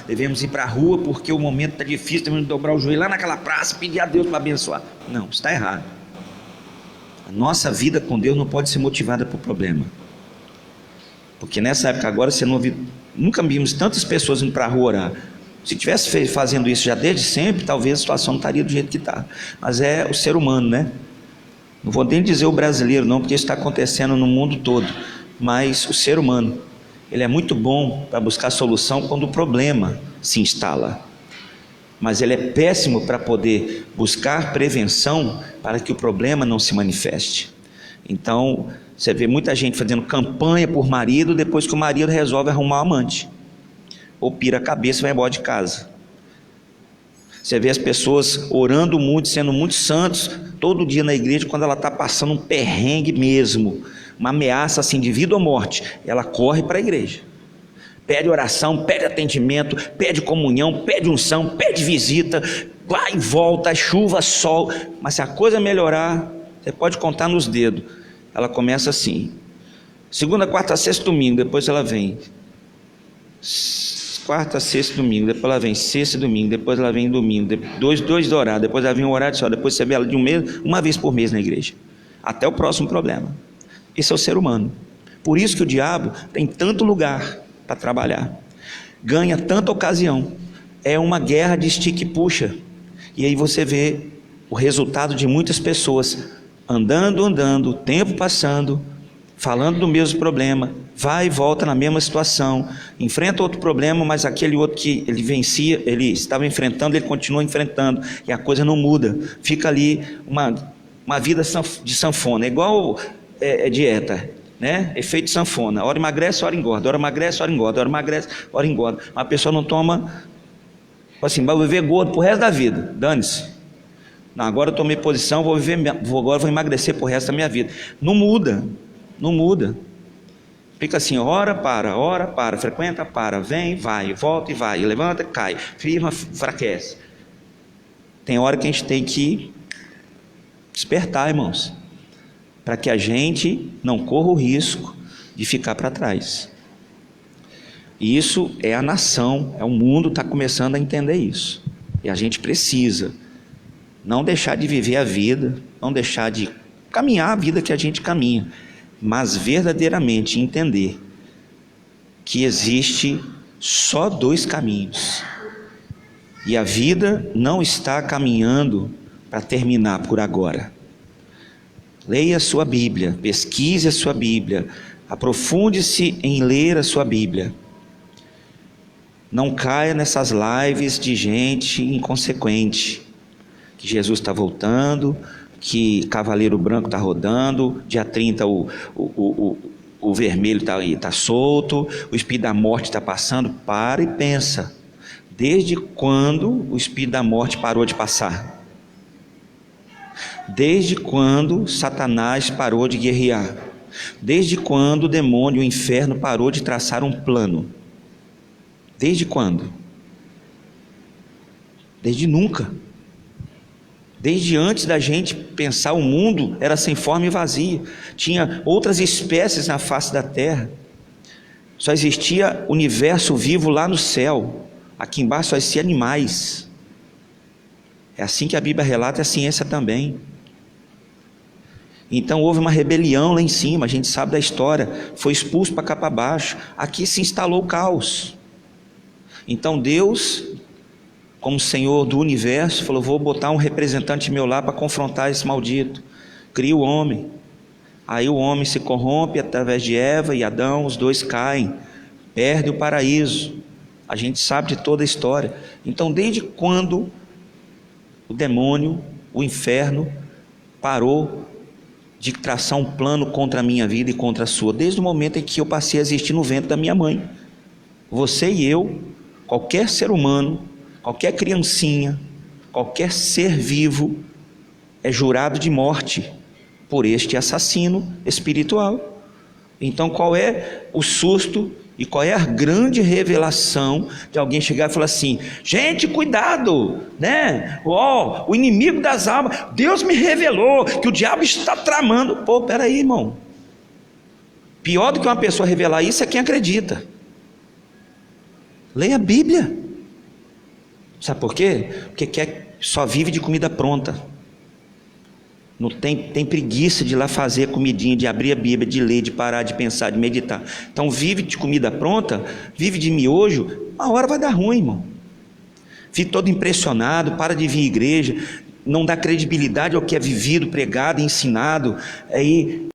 devemos ir para a rua porque o momento está difícil, devemos dobrar o joelho lá naquela praça, pedir a Deus para abençoar. Não, está errado. A nossa vida com Deus não pode ser motivada por problema, porque nessa época agora você não nunca vimos tantas pessoas indo para a rua orar. Se tivesse fazendo isso já desde sempre, talvez a situação não estaria do jeito que está. Mas é o ser humano, né? Não vou nem dizer o brasileiro não, porque isso está acontecendo no mundo todo, mas o ser humano, ele é muito bom para buscar solução quando o problema se instala, mas ele é péssimo para poder buscar prevenção para que o problema não se manifeste. Então você vê muita gente fazendo campanha por marido depois que o marido resolve arrumar um amante, ou pira a cabeça e vai embora de casa. Você vê as pessoas orando muito, sendo muito santos todo dia na igreja, quando ela está passando um perrengue mesmo, uma ameaça assim de vida ou morte, ela corre para a igreja, pede oração, pede atendimento, pede comunhão, pede unção, pede visita, vai e volta, chuva, sol. Mas se a coisa melhorar, você pode contar nos dedos. Ela começa assim: segunda, quarta, sexta, domingo. Depois ela vem quarta, sexta, domingo. Depois ela vem sexta e domingo. Depois ela vem domingo. Dois horários. Depois ela vem um horário só. Depois você vê ela de uma vez por mês na igreja, até o próximo problema. Esse é o ser humano. Por isso que o diabo tem tanto lugar para trabalhar, ganha tanta ocasião. É uma guerra de estica e puxa. E aí você vê o resultado de muitas pessoas andando, o tempo passando, falando do mesmo problema, vai e volta na mesma situação, enfrenta outro problema, mas aquele outro que ele vencia, ele estava enfrentando, ele continua enfrentando, e a coisa não muda. Fica ali uma vida de sanfona, igual dieta, né? Efeito sanfona, hora emagrece, hora engorda, hora emagrece, hora engorda, hora emagrece, hora engorda. Uma pessoa não toma, assim, vai viver gordo pro resto da vida, dane-se. Não, agora eu tomei posição, agora vou emagrecer pro resto da minha vida. Não muda. Fica assim, ora para, frequenta, para, vem, vai, volta e vai, levanta, cai, firma, enfraquece. Tem hora que a gente tem que despertar, irmãos, para que a gente não corra o risco de ficar para trás. E isso é a nação, o mundo está começando a entender isso, e a gente precisa não deixar de viver a vida, não deixar de caminhar a vida que a gente caminha, mas verdadeiramente entender que existe só dois caminhos, e a vida não está caminhando para terminar por agora. Leia a sua Bíblia, pesquise a sua Bíblia, aprofunde-se em ler a sua Bíblia. Não caia nessas lives de gente inconsequente, que Jesus está voltando, que Cavaleiro Branco está rodando, dia 30 o vermelho está solto, o Espírito da Morte está passando. Para e pensa, desde quando o Espírito da Morte parou de passar? Desde quando Satanás parou de guerrear? Desde quando o demônio, o inferno parou de traçar um plano? Desde quando? Desde nunca. Desde antes da gente pensar, o mundo era sem forma e vazio, tinha outras espécies na face da terra, só existia universo vivo lá no céu, aqui embaixo só existiam animais. É assim que a Bíblia relata, e a ciência também. Então houve uma rebelião lá em cima, a gente sabe da história, foi expulso para cá para baixo, aqui se instalou o caos. Então Deus, como Senhor do universo, falou: vou botar um representante meu lá para confrontar esse maldito. Cria o homem. Aí o homem se corrompe através de Eva e Adão, os dois caem, perde o paraíso. A gente sabe de toda a história. Então desde quando o demônio, o inferno, parou de traçar um plano contra a minha vida e contra a sua? Desde o momento em que eu passei a existir no ventre da minha mãe. Você e eu, qualquer ser humano, qualquer criancinha, qualquer ser vivo é jurado de morte por este assassino espiritual. Então qual é o susto e qual é a grande revelação de alguém chegar e falar assim: gente, cuidado, né? O inimigo das almas, Deus me revelou que o diabo está tramando. Pô, peraí, irmão, pior do que uma pessoa revelar isso é quem acredita. Leia a Bíblia. Sabe por quê? Porque só vive de comida pronta. Não tem preguiça de ir lá fazer a comidinha, de abrir a Bíblia, de ler, de parar, de pensar, de meditar. Então vive de comida pronta, vive de miojo, uma hora vai dar ruim, irmão. Fica todo impressionado, para de vir à igreja, não dá credibilidade ao que é vivido, pregado, ensinado. Aí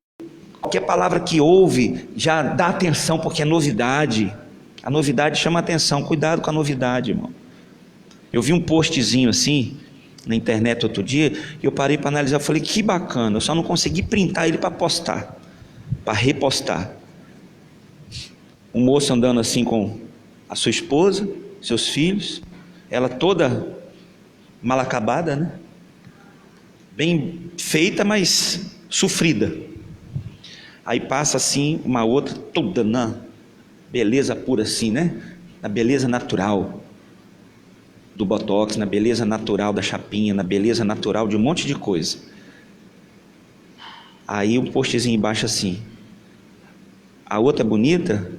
qualquer palavra que ouve já dá atenção, porque é novidade. A novidade chama atenção. Cuidado com a novidade, irmão. Eu vi um postzinho assim na internet outro dia, e eu parei para analisar, eu falei, que bacana, eu só não consegui printar ele para postar, para repostar. Um moço andando assim com a sua esposa, seus filhos, ela toda mal acabada, né? Bem feita, mas sofrida. Aí passa assim uma outra, toda na beleza pura assim, né? Na beleza natural do botox, na beleza natural da chapinha, na beleza natural de um monte de coisa. Aí um postzinho embaixo assim, a outra é bonita,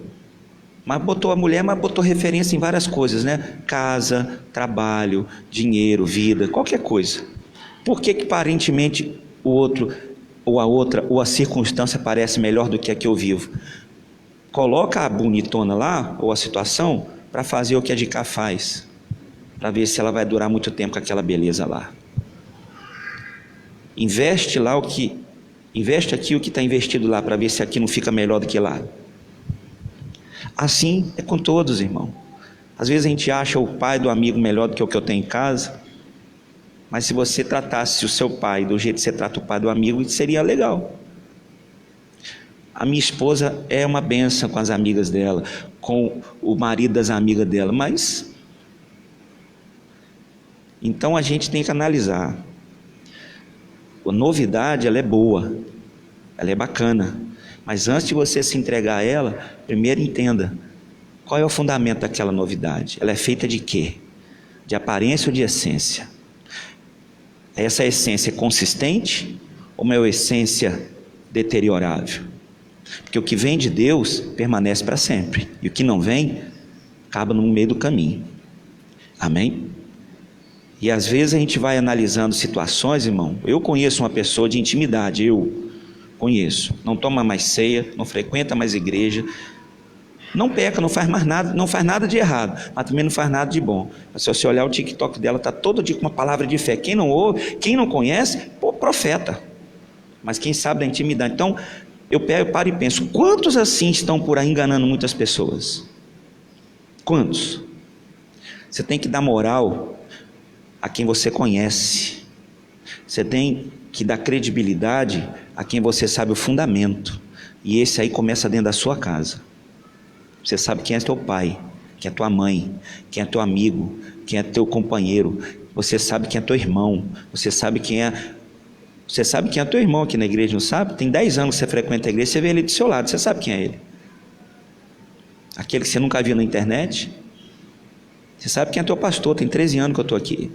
mas botou a mulher, mas botou referência em várias coisas, né? Casa, trabalho, dinheiro, vida, qualquer coisa. Por que aparentemente o outro, ou a outra, ou a circunstância parece melhor do que a que eu vivo? Coloca a bonitona lá, ou a situação, para fazer o que a de cá faz, para ver se ela vai durar muito tempo com aquela beleza lá. Investe aqui o que está investido lá, para ver se aqui não fica melhor do que lá. Assim é com todos, irmão. Às vezes a gente acha o pai do amigo melhor do que o que eu tenho em casa, mas se você tratasse o seu pai do jeito que você trata o pai do amigo, isso seria legal. A minha esposa é uma bênção com as amigas dela, com o marido das amigas dela, mas então a gente tem que analisar. A novidade, ela é boa, ela é bacana, mas antes de você se entregar a ela, primeiro entenda qual é o fundamento daquela novidade. Ela é feita de quê? De aparência ou de essência? Essa essência é consistente ou uma essência deteriorável? Porque o que vem de Deus permanece para sempre, e o que não vem acaba no meio do caminho. Amém? E às vezes a gente vai analisando situações, irmão. Eu conheço uma pessoa de intimidade, eu conheço, não toma mais ceia, não frequenta mais igreja, não peca, não faz mais nada, não faz nada de errado, mas também não faz nada de bom. Se você olhar o TikTok dela, está todo dia com uma palavra de fé. Quem não ouve, quem não conhece, pô, profeta, mas quem sabe da intimidade. Então eu paro e penso, quantos assim estão por aí enganando muitas pessoas? Quantos? Você tem que dar moral a quem você conhece, você tem que dar credibilidade a quem você sabe o fundamento, e esse aí começa dentro da sua casa. Você sabe quem é teu pai, quem é tua mãe, quem é teu amigo, quem é teu companheiro, você sabe quem é teu irmão, você sabe quem é teu irmão aqui na igreja, não sabe? Tem 10 anos que você frequenta a igreja, você vê ele do seu lado, você sabe quem é ele. Aquele que você nunca viu na internet, você sabe quem é teu pastor, tem 13 anos que eu estou aqui.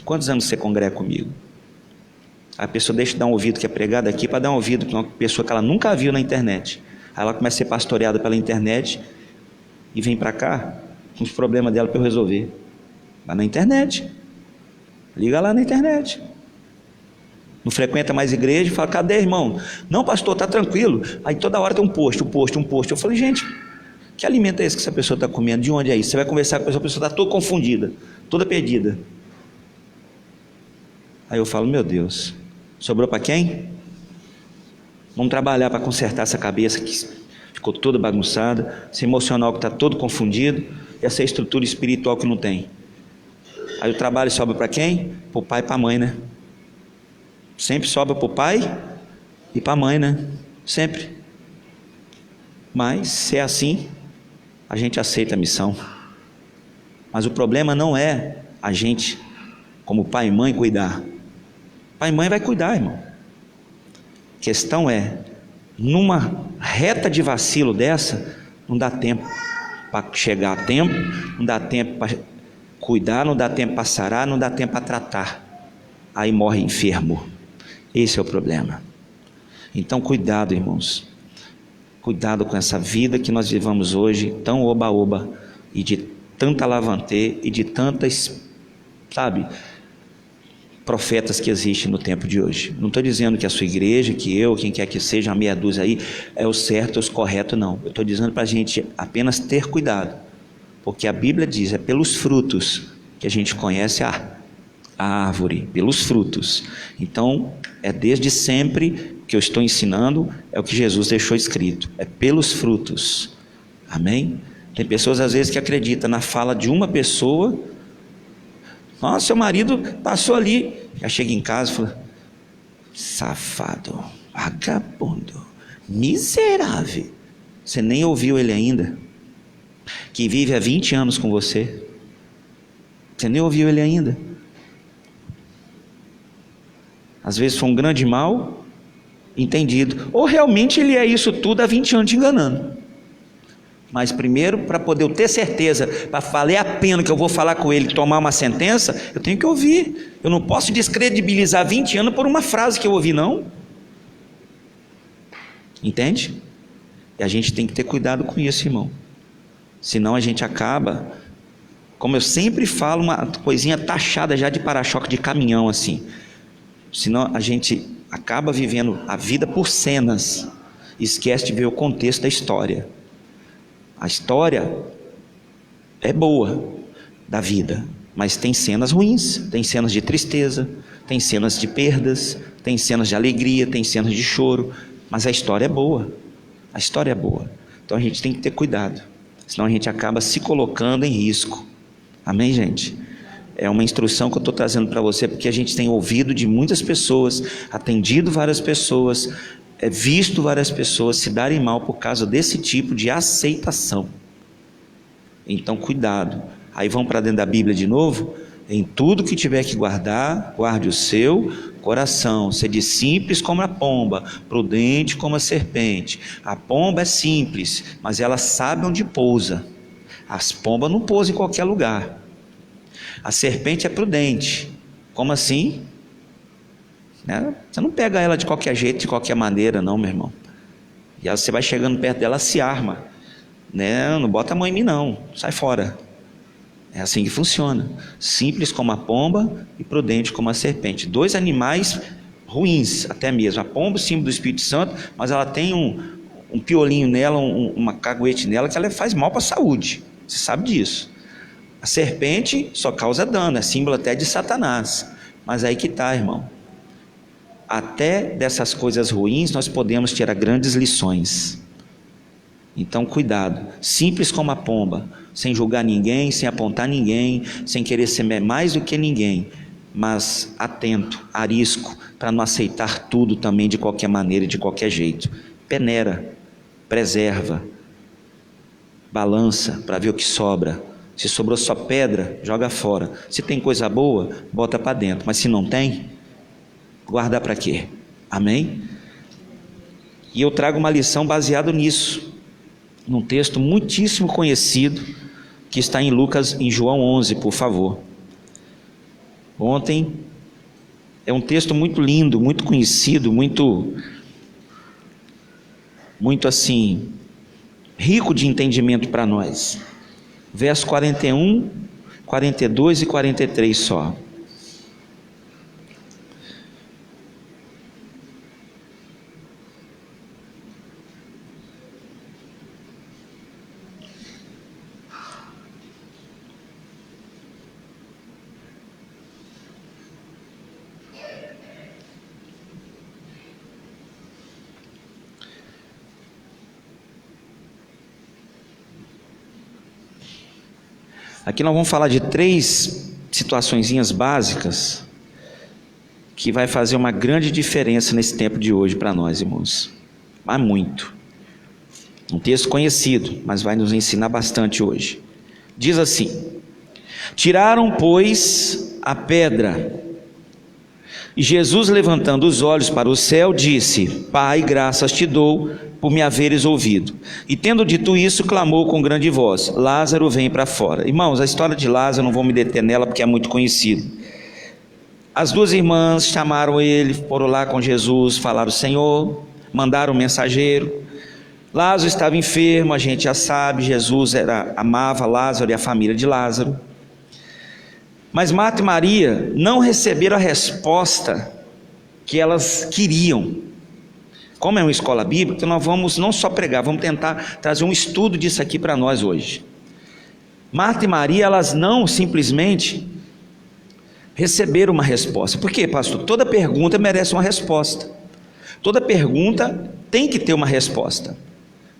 Quantos anos você congrega comigo? A pessoa deixa de dar um ouvido que é pregado aqui para dar um ouvido para uma pessoa que ela nunca viu na internet. Aí ela começa a ser pastoreada pela internet e vem para cá com os problemas dela para eu resolver. Vai na internet, liga lá na internet. Não frequenta mais igreja, fala, cadê, irmão? Não, pastor, está tranquilo. Aí toda hora tem um post. Eu falei, gente, que alimento é esse que essa pessoa está comendo? De onde é isso? Você vai conversar com a pessoa está toda confundida, toda perdida. Aí eu falo, meu Deus, sobrou para quem? Vamos trabalhar para consertar essa cabeça que ficou toda bagunçada, esse emocional que está todo confundido, e essa estrutura espiritual que não tem. Aí o trabalho sobra para quem? Para o pai e para a mãe, né? Sempre sobra para o pai e para a mãe, né? Sempre. Mas se é assim, a gente aceita a missão. Mas o problema não é a gente, como pai e mãe, cuidar. Pai e mãe vai cuidar, irmão. A questão é, numa reta de vacilo dessa, não dá tempo para chegar a tempo, não dá tempo para cuidar, não dá tempo para sarar, não dá tempo para tratar. Aí morre enfermo. Esse é o problema. Então cuidado, irmãos. Cuidado com essa vida que nós vivamos hoje, tão oba-oba, e de tanta lavantê e de tantas, sabe, profetas que existem no tempo de hoje. Não estou dizendo que a sua igreja, que eu, quem quer que seja, uma meia dúzia aí, é o certo, é o correto, não. Eu estou dizendo para a gente apenas ter cuidado, porque a Bíblia diz, é pelos frutos que a gente conhece a árvore, pelos frutos. Então, é desde sempre que eu estou ensinando, é o que Jesus deixou escrito, é pelos frutos. Amém? Tem pessoas às vezes que acreditam na fala de uma pessoa. Nossa, seu marido passou ali, já chega em casa e fala: safado, vagabundo, miserável. Você nem ouviu ele ainda, que vive há 20 anos com você. Você nem ouviu ele ainda. Às vezes foi um grande mal entendido, ou realmente ele é isso tudo há 20 anos te enganando. Mas primeiro, para poder eu ter certeza, para valer a pena que eu vou falar com ele, tomar uma sentença, eu tenho que ouvir. Eu não posso descredibilizar 20 anos por uma frase que eu ouvi, não. Entende? E a gente tem que ter cuidado com isso, irmão. Senão a gente acaba, como eu sempre falo, uma coisinha taxada já de para-choque de caminhão assim. Senão a gente acaba vivendo a vida por cenas, esquece de ver o contexto da história. A história é boa da vida, mas tem cenas ruins, tem cenas de tristeza, tem cenas de perdas, tem cenas de alegria, tem cenas de choro, mas a história é boa, a história é boa. Então a gente tem que ter cuidado, senão a gente acaba se colocando em risco. Amém, gente? É uma instrução que eu estou trazendo para você, porque a gente tem ouvido de muitas pessoas, atendido várias pessoas, visto várias pessoas se darem mal por causa desse tipo de aceitação. Então cuidado. Aí vão para dentro da Bíblia de novo. Em tudo que tiver que guardar, guarde o seu coração. Sede simples como a pomba, prudente como a serpente. A pomba é simples, mas ela sabe onde pousa. As pombas não pousam em qualquer lugar. A serpente é prudente. Como assim? Você não pega ela de qualquer jeito, de qualquer maneira, não, meu irmão. E aí você vai chegando perto dela, se arma, né? Não bota a mão em mim, não, sai fora. É assim que funciona. Simples como a pomba e prudente como a serpente. Dois animais ruins, até mesmo. A pomba, símbolo do Espírito Santo, mas ela tem um piolinho nela, uma caguete nela, que ela faz mal para a saúde. Você sabe disso. A serpente só causa dano, é símbolo até de Satanás. Mas aí que está, irmão. Até dessas coisas ruins nós podemos tirar grandes lições. Então cuidado, simples como a pomba, sem julgar ninguém, sem apontar ninguém, sem querer ser mais do que ninguém, mas atento, arisco, para não aceitar tudo também de qualquer maneira e de qualquer jeito. Peneira, preserva, balança para ver o que sobra. Se sobrou só pedra, joga fora. Se tem coisa boa, bota para dentro, mas se não tem, guardar para quê? Amém? E eu trago uma lição baseada nisso, num texto muitíssimo conhecido, que está em Lucas, em João 11, por favor. Ontem, é um texto muito lindo, muito conhecido, muito assim, rico de entendimento para nós. Verso 41, 42 e 43 só. Aqui nós vamos falar de 3 situaçõezinhas básicas que vai fazer uma grande diferença nesse tempo de hoje para nós, irmãos. Mas muito. Um texto conhecido, mas vai nos ensinar bastante hoje. Diz assim: tiraram, pois, a pedra. E Jesus, levantando os olhos para o céu, disse: Pai, graças te dou por me haveres ouvido. E tendo dito isso, clamou com grande voz: Lázaro, vem para fora. Irmãos, a história de Lázaro, não vou me deter nela porque é muito conhecida. As 2 irmãs chamaram ele, foram lá com Jesus, falaram: Senhor, mandaram um mensageiro. Lázaro estava enfermo, a gente já sabe, Jesus amava Lázaro e a família de Lázaro. Mas Marta e Maria não receberam a resposta que elas queriam. Como é uma escola bíblica, nós vamos não só pregar, vamos tentar trazer um estudo disso aqui para nós hoje. Marta e Maria, elas não simplesmente receberam uma resposta. Por quê, pastor? Toda pergunta merece uma resposta. Toda pergunta tem que ter uma resposta.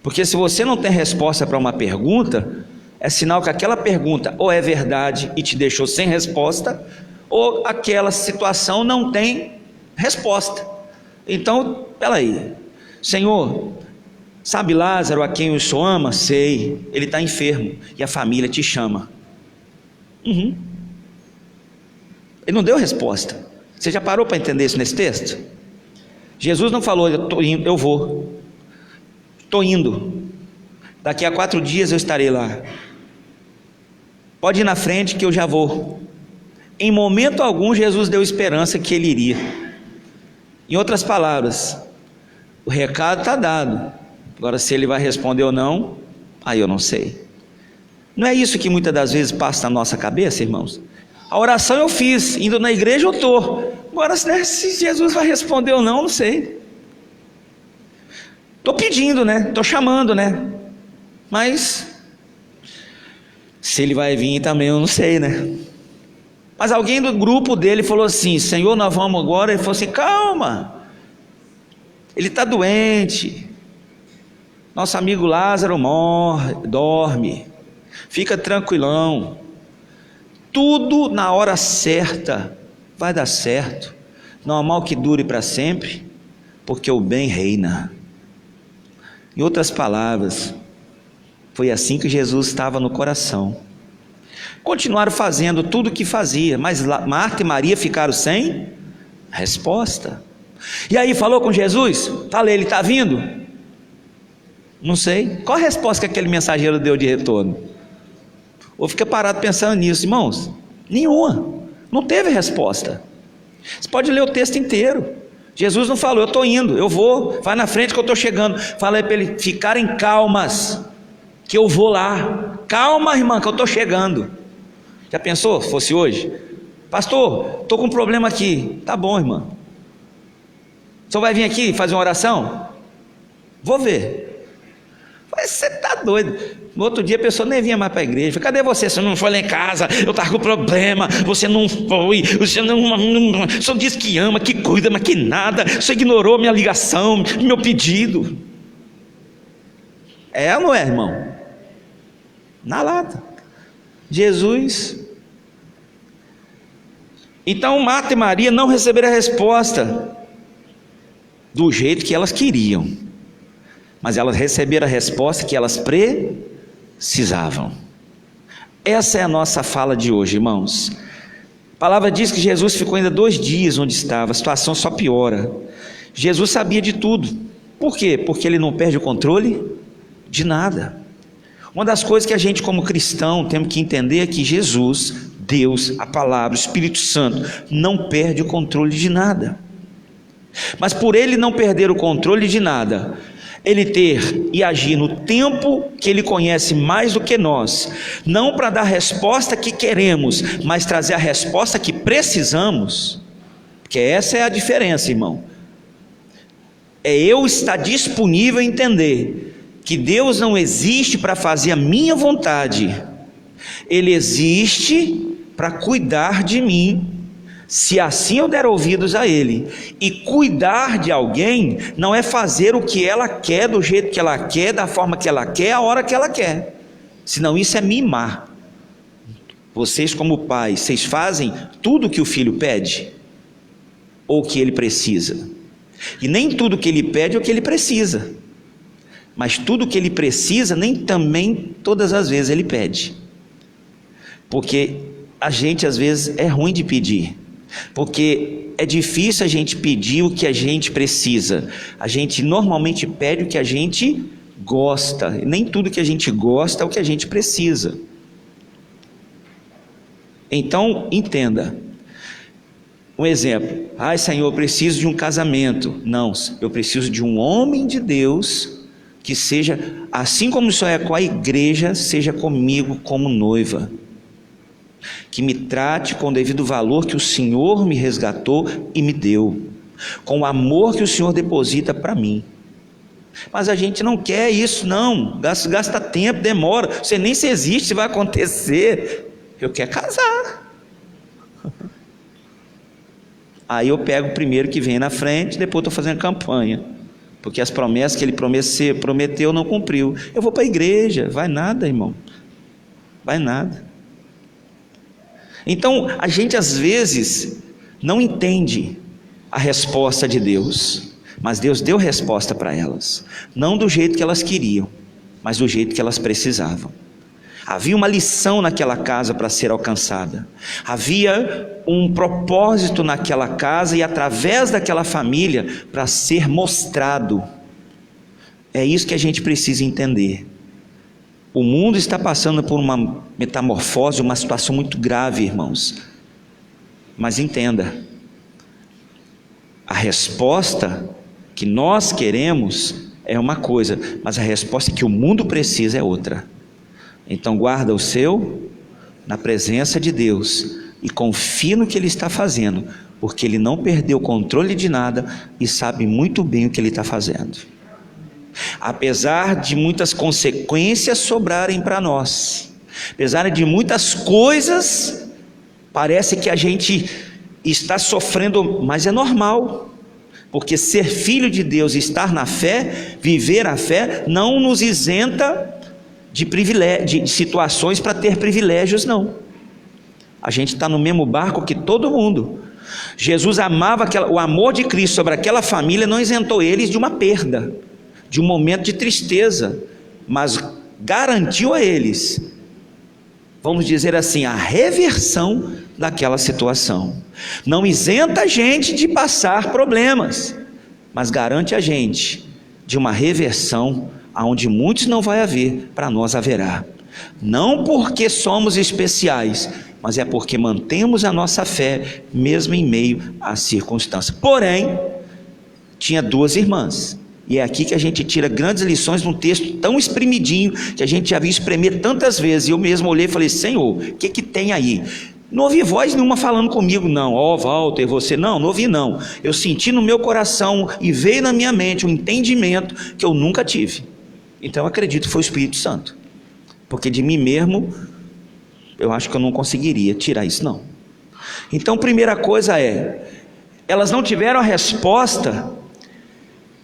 Porque se você não tem resposta para uma pergunta, é sinal que aquela pergunta ou é verdade e te deixou sem resposta, ou aquela situação não tem resposta. Então, peraí, Senhor, sabe Lázaro a quem o Senhor ama? Sei, ele está enfermo e a família te chama. Ele não deu resposta. Você já parou para entender isso nesse texto? Jesus não falou, eu vou, estou indo, daqui a 4 dias eu estarei lá, pode ir na frente que eu já vou. Em momento algum Jesus deu esperança que ele iria. Em outras palavras, o recado está dado, agora se ele vai responder ou não, aí eu não sei. Não é isso que muitas das vezes passa na nossa cabeça, irmãos? A oração eu fiz, indo na igreja eu estou, agora se Jesus vai responder ou não, não sei. Estou pedindo, né? Estou chamando, né? Mas se ele vai vir também eu não sei, né? Mas alguém do grupo dele falou assim: Senhor, nós vamos agora. Ele falou assim: calma, ele está doente, nosso amigo Lázaro dorme, fica tranquilão, tudo na hora certa vai dar certo, não há mal que dure para sempre, porque o bem reina. Em outras palavras, foi assim que Jesus estava no coração. Continuaram fazendo tudo o que fazia, mas Marta e Maria ficaram sem resposta. E aí falou com Jesus, falei, ele está vindo? Não sei. Qual a resposta que aquele mensageiro deu de retorno? Ou fica parado pensando nisso, irmãos? Nenhuma, não teve resposta. Você pode ler o texto inteiro. Jesus não falou, eu estou indo, eu vou, vai na frente que eu estou chegando. Fala para ele ficarem calmas, que eu vou lá. Calma, irmã, que eu estou chegando. Já pensou se fosse hoje? Pastor, estou com um problema aqui. Tá bom, irmã, o senhor vai vir aqui fazer uma oração? Vou ver. Mas você está doido. No outro dia a pessoa nem vinha mais para a igreja. Cadê você? Você não foi lá em casa, eu estava com problema, você não foi, você só disse que ama, que cuida, mas que nada, você ignorou minha ligação, meu pedido. É ou não é, irmão? Na lata. Jesus. Então Marta e Maria não receberam a resposta do jeito que elas queriam, mas elas receberam a resposta que elas precisavam. Essa é a nossa fala de hoje, irmãos. A palavra diz que Jesus ficou ainda 2 dias onde estava, a situação só piora. Jesus sabia de tudo. Por quê? Porque ele não perde o controle de nada. Uma das coisas que a gente como cristão temos que entender é que Jesus, Deus, a palavra, o Espírito Santo, não perde o controle de nada. Mas por ele não perder o controle de nada, ele ter e agir no tempo que ele conhece mais do que nós, não para dar a resposta que queremos, mas trazer a resposta que precisamos, porque essa é a diferença, irmão. É eu estar disponível a entender que Deus não existe para fazer a minha vontade, ele existe para cuidar de mim, se assim eu der ouvidos a ele. E cuidar de alguém não é fazer o que ela quer, do jeito que ela quer, da forma que ela quer, a hora que ela quer, senão isso é mimar. Vocês como pais, vocês fazem tudo o que o filho pede, ou o que ele precisa, e nem tudo que ele pede é o que ele precisa, mas tudo que ele precisa, nem também todas as vezes ele pede, porque a gente às vezes é ruim de pedir, porque é difícil a gente pedir o que a gente precisa. A gente normalmente pede o que a gente gosta, e nem tudo que a gente gosta é o que a gente precisa. Então entenda, um exemplo: ai Senhor, eu preciso de um casamento. Não, eu preciso de um homem de Deus que seja, assim como o Senhor é com a igreja, seja comigo como noiva, que me trate com o devido valor que o Senhor me resgatou e me deu, com o amor que o Senhor deposita para mim. Mas a gente não quer isso, não, gasta tempo, demora, você nem se existe, se vai acontecer. Eu quero casar. Aí eu pego o primeiro que vem na frente, depois estou fazendo campanha, porque as promessas que ele prometeu não cumpriu. Eu vou para a igreja, vai nada, irmão, vai nada. Então a gente às vezes não entende a resposta de Deus, mas Deus deu resposta para elas, não do jeito que elas queriam, mas do jeito que elas precisavam. Havia uma lição naquela casa para ser alcançada, havia um propósito naquela casa e através daquela família para ser mostrado. É isso que a gente precisa entender. O mundo está passando por uma metamorfose, uma situação muito grave, irmãos, mas entenda, a resposta que nós queremos é uma coisa, mas a resposta que o mundo precisa é outra. Então guarda o seu na presença de Deus e confie no que Ele está fazendo, porque Ele não perdeu o controle de nada e sabe muito bem o que Ele está fazendo. Apesar de muitas consequências sobrarem para nós, apesar de muitas coisas, parece que a gente está sofrendo, mas é normal, porque ser filho de Deus, estar na fé, viver a fé, não nos isenta de privilégio, de situações para ter privilégios, não. A gente está no mesmo barco que todo mundo. Jesus amava o amor de Cristo sobre aquela família não isentou eles de uma perda, de um momento de tristeza, mas garantiu a eles, vamos dizer assim, a reversão daquela situação. Não isenta a gente de passar problemas, mas garante a gente de uma reversão aonde muitos não vai haver, para nós haverá. Não porque somos especiais, mas é porque mantemos a nossa fé mesmo em meio às circunstâncias. Porém, tinha duas irmãs, e é aqui que a gente tira grandes lições num texto tão espremidinho, que a gente já viu espremer tantas vezes, e eu mesmo olhei e falei: Senhor, o que tem aí? Não ouvi voz nenhuma falando comigo, não. Walter, você, não ouvi não. Eu senti no meu coração e veio na minha mente um entendimento que eu nunca tive. Então eu acredito que foi o Espírito Santo, porque de mim mesmo eu acho que eu não conseguiria tirar isso, não. Então, primeira coisa é, elas não tiveram a resposta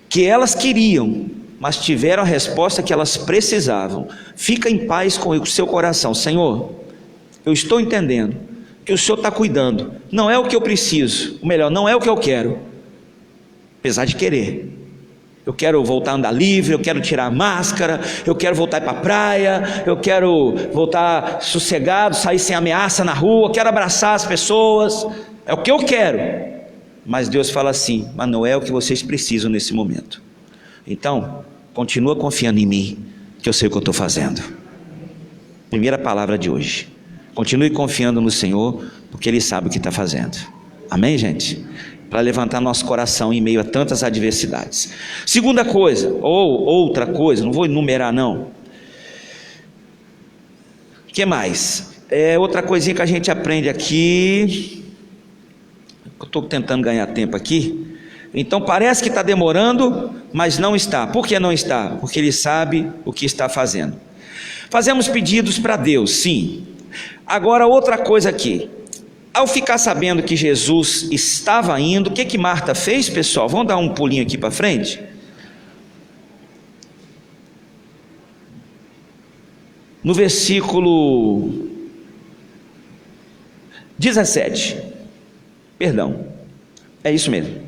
que elas queriam, mas tiveram a resposta que elas precisavam. Fica em paz com o seu coração. Senhor, eu estou entendendo que o Senhor está cuidando, não é o que eu preciso, ou melhor, não é o que eu quero, apesar de querer. Eu quero voltar a andar livre, eu quero tirar a máscara, eu quero voltar para a praia, eu quero voltar sossegado, sair sem ameaça na rua, quero abraçar as pessoas, é o que eu quero. Mas Deus fala assim: mas não é o que vocês precisam nesse momento. Então, continua confiando em mim, que eu sei o que eu estou fazendo. Primeira palavra de hoje. Continue confiando no Senhor, porque Ele sabe o que está fazendo. Amém, gente? Para levantar nosso coração em meio a tantas adversidades. Segunda coisa, ou outra coisa, não vou enumerar não. O que mais? Outra coisinha que a gente aprende aqui. Eu estou tentando ganhar tempo aqui. Então parece que está demorando, mas não está. Por que não está? Porque Ele sabe o que está fazendo. Fazemos pedidos para Deus, sim. Agora outra coisa aqui. Ao ficar sabendo que Jesus estava indo, o que Marta fez, pessoal? Vamos dar um pulinho aqui para frente? No versículo 17, perdão, é isso mesmo.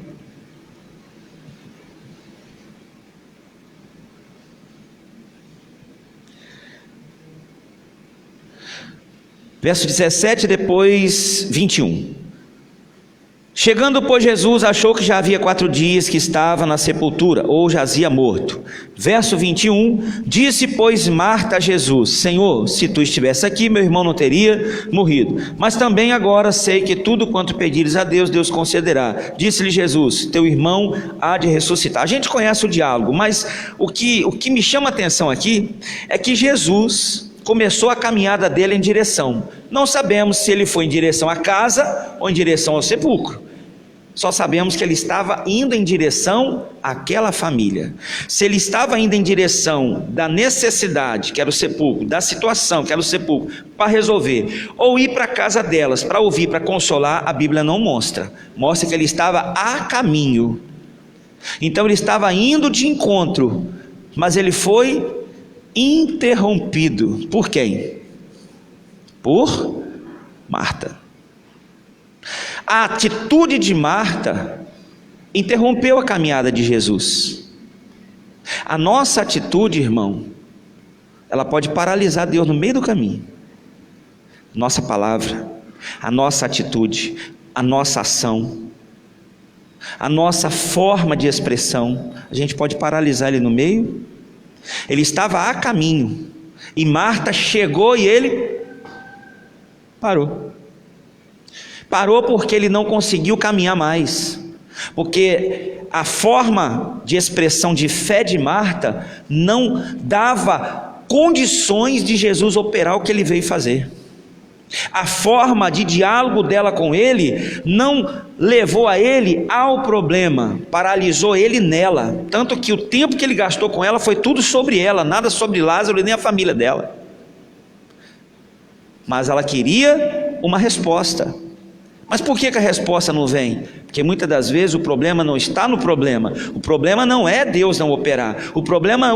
Verso 17, depois 21. Chegando, pois, Jesus achou que já havia 4 dias que estava na sepultura, ou jazia morto. Verso 21, disse, pois, Marta a Jesus: Senhor, se tu estivesse aqui, meu irmão não teria morrido. Mas também agora sei que tudo quanto pedires a Deus, Deus concederá. Disse-lhe Jesus: teu irmão há de ressuscitar. A gente conhece o diálogo, mas o que me chama a atenção aqui é que Jesus começou a caminhada dele em direção. Não sabemos se ele foi em direção à casa ou em direção ao sepulcro. Só sabemos que ele estava indo em direção àquela família. Se ele estava indo em direção da necessidade, que era o sepulcro, da situação, que era o sepulcro, para resolver, ou ir para a casa delas, para ouvir, para consolar, a Bíblia não mostra. Mostra que ele estava a caminho. Então ele estava indo de encontro, mas ele foi interrompido. Por quem? Por Marta. A atitude de Marta interrompeu a caminhada de Jesus. A nossa atitude, irmão, ela pode paralisar Deus no meio do caminho. Nossa palavra, a nossa atitude, a nossa ação, a nossa forma de expressão, a gente pode paralisar ele no meio. Ele estava a caminho e Marta chegou e ele parou. Parou porque ele não conseguiu caminhar mais, porque a forma de expressão de fé de Marta não dava condições de Jesus operar o que ele veio fazer. A forma de diálogo dela com ele não levou a ele ao problema, paralisou ele nela, tanto que o tempo que ele gastou com ela foi tudo sobre ela, nada sobre Lázaro e nem a família dela. Mas ela queria uma resposta. Mas por que a resposta não vem? Porque muitas das vezes o problema não está no problema. O problema não é Deus não operar. O problema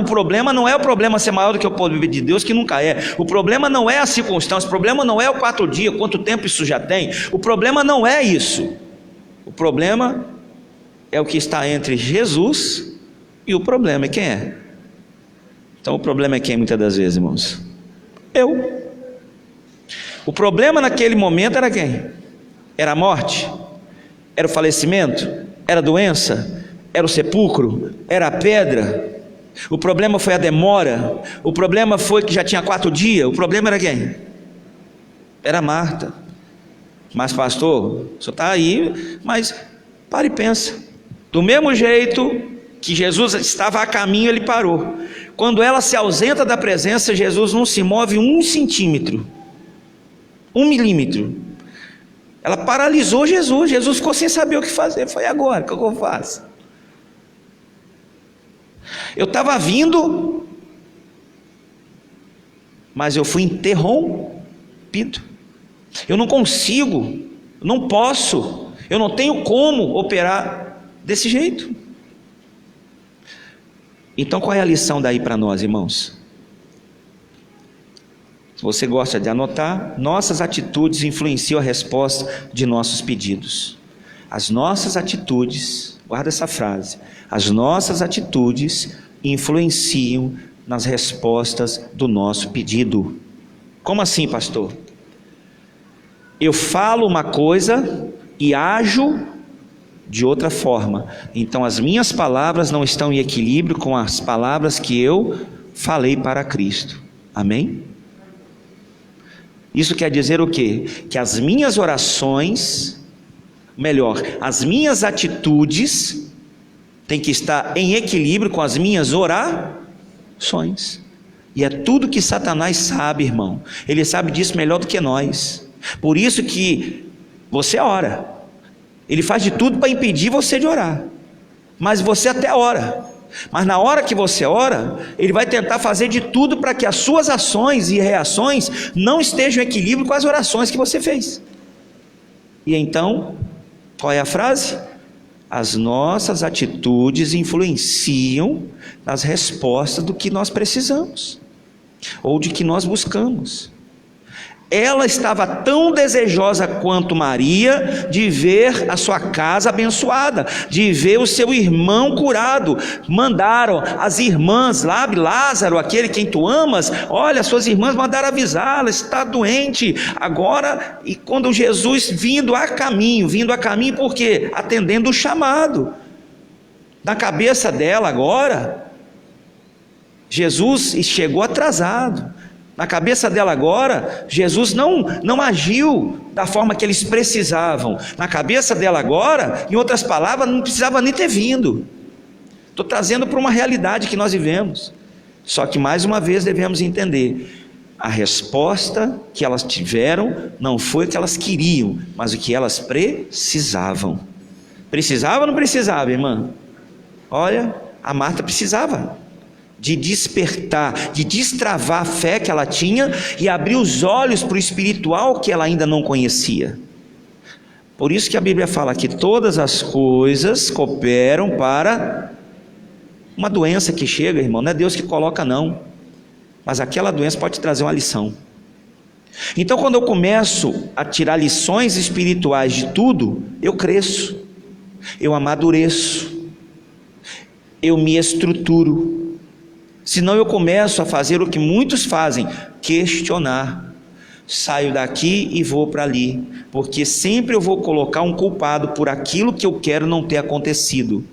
não é o problema ser maior do que o poder de Deus, que nunca é. O problema não é a circunstância. O problema não é o 4 dias, quanto tempo isso já tem. O problema não é isso. O problema é o que está entre Jesus e o problema. E quem é? Então o problema é quem muitas das vezes, irmãos? Eu. O problema naquele momento era quem? Era a morte? Era o falecimento? Era a doença? Era o sepulcro? Era a pedra? O problema foi a demora? O problema foi que já tinha 4 dias? O problema era quem? Era Marta. Mas pastor, o senhor está aí, mas para e pensa. Do mesmo jeito que Jesus estava a caminho, ele parou. Quando ela se ausenta da presença, Jesus não se move 1 centímetro, 1 milímetro. Ela paralisou Jesus. Jesus ficou sem saber o que fazer. Foi agora, o que eu faço? Eu estava vindo, mas eu fui interrompido. Eu não consigo, não posso, eu não tenho como operar desse jeito. Então qual é a lição daí para nós, irmãos? Se você gosta de anotar, nossas atitudes influenciam a resposta de nossos pedidos. As nossas atitudes, guarda essa frase, as nossas atitudes influenciam nas respostas do nosso pedido. Como assim, pastor? Eu falo uma coisa e ajo de outra forma, então as minhas palavras não estão em equilíbrio com as palavras que eu falei para Cristo. Amém? Isso quer dizer o quê? Que as minhas orações, melhor, as minhas atitudes têm que estar em equilíbrio com as minhas orações. E é tudo que Satanás sabe, irmão. Ele sabe disso melhor do que nós. Por isso que você ora. Ele faz de tudo para impedir você de orar. Mas você até ora. Mas na hora que você ora, ele vai tentar fazer de tudo para que as suas ações e reações não estejam em equilíbrio com as orações que você fez. E então, qual é a frase? As nossas atitudes influenciam nas respostas do que nós precisamos, ou de que nós buscamos. Ela estava tão desejosa quanto Maria de ver a sua casa abençoada, de ver o seu irmão curado. Mandaram as irmãs lá, Lázaro, aquele quem tu amas, olha, suas irmãs mandaram avisar, ela está doente agora. E quando Jesus vindo a caminho, por quê? Atendendo o chamado. Na cabeça dela agora, Jesus chegou atrasado. Na cabeça dela agora, Jesus não agiu da forma que eles precisavam. Na cabeça dela agora, em outras palavras, não precisava nem ter vindo. Estou trazendo para uma realidade que nós vivemos. Só que mais uma vez devemos entender, a resposta que elas tiveram não foi o que elas queriam, mas o que elas precisavam. Precisava ou não precisava, irmã? Olha, a Marta precisava de despertar, de destravar a fé que ela tinha e abrir os olhos para o espiritual que ela ainda não conhecia. Por isso que a Bíblia fala que todas as coisas cooperam para uma doença que chega, irmão, não é Deus que coloca não, mas aquela doença pode trazer uma lição. Então quando eu começo a tirar lições espirituais de tudo, eu cresço, eu amadureço, eu me estruturo. Senão eu começo a fazer o que muitos fazem, questionar. Saio daqui e vou para ali, porque sempre eu vou colocar um culpado por aquilo que eu quero não ter acontecido.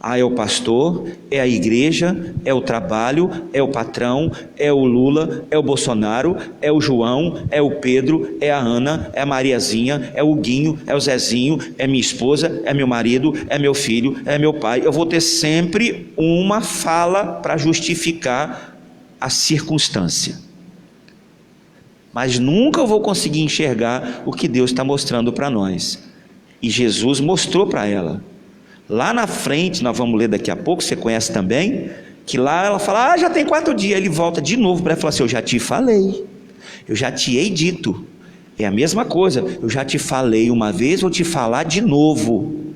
É o pastor, é a igreja, é o trabalho, é o patrão, é o Lula, é o Bolsonaro, é o João, é o Pedro, é a Ana, é a Mariazinha, é o Guinho, é o Zezinho, é minha esposa, é meu marido, é meu filho, é meu pai. Eu vou ter sempre uma fala para justificar a circunstância, mas nunca eu vou conseguir enxergar o que Deus está mostrando para nós. E Jesus mostrou para ela. Lá na frente, nós vamos ler daqui a pouco, você conhece também, que lá ela fala, já tem 4 dias, ele volta de novo para ela e fala assim, eu já te falei, eu já te hei dito, é a mesma coisa, eu já te falei uma vez, vou te falar de novo.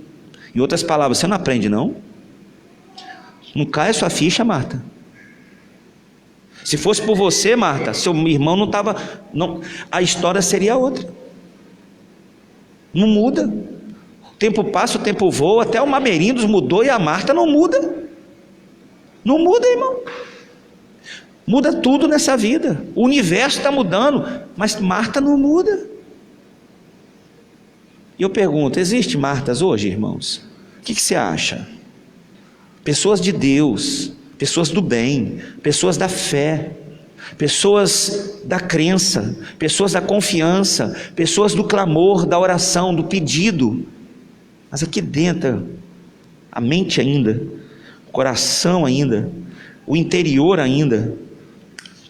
Em outras palavras, você não aprende não? Não cai a sua ficha, Marta? Se fosse por você, Marta, seu irmão não estava, a história seria outra. Não muda. O tempo passa, o tempo voa, até o Mamerindos mudou e a Marta não muda. Não muda, irmão. Muda tudo nessa vida. O universo está mudando, mas Marta não muda. E eu pergunto, existe Martas hoje, irmãos? O que você acha? Pessoas de Deus, pessoas do bem, pessoas da fé, pessoas da crença, pessoas da confiança, pessoas do clamor, da oração, do pedido. Mas aqui dentro, a mente ainda, o coração ainda, o interior ainda,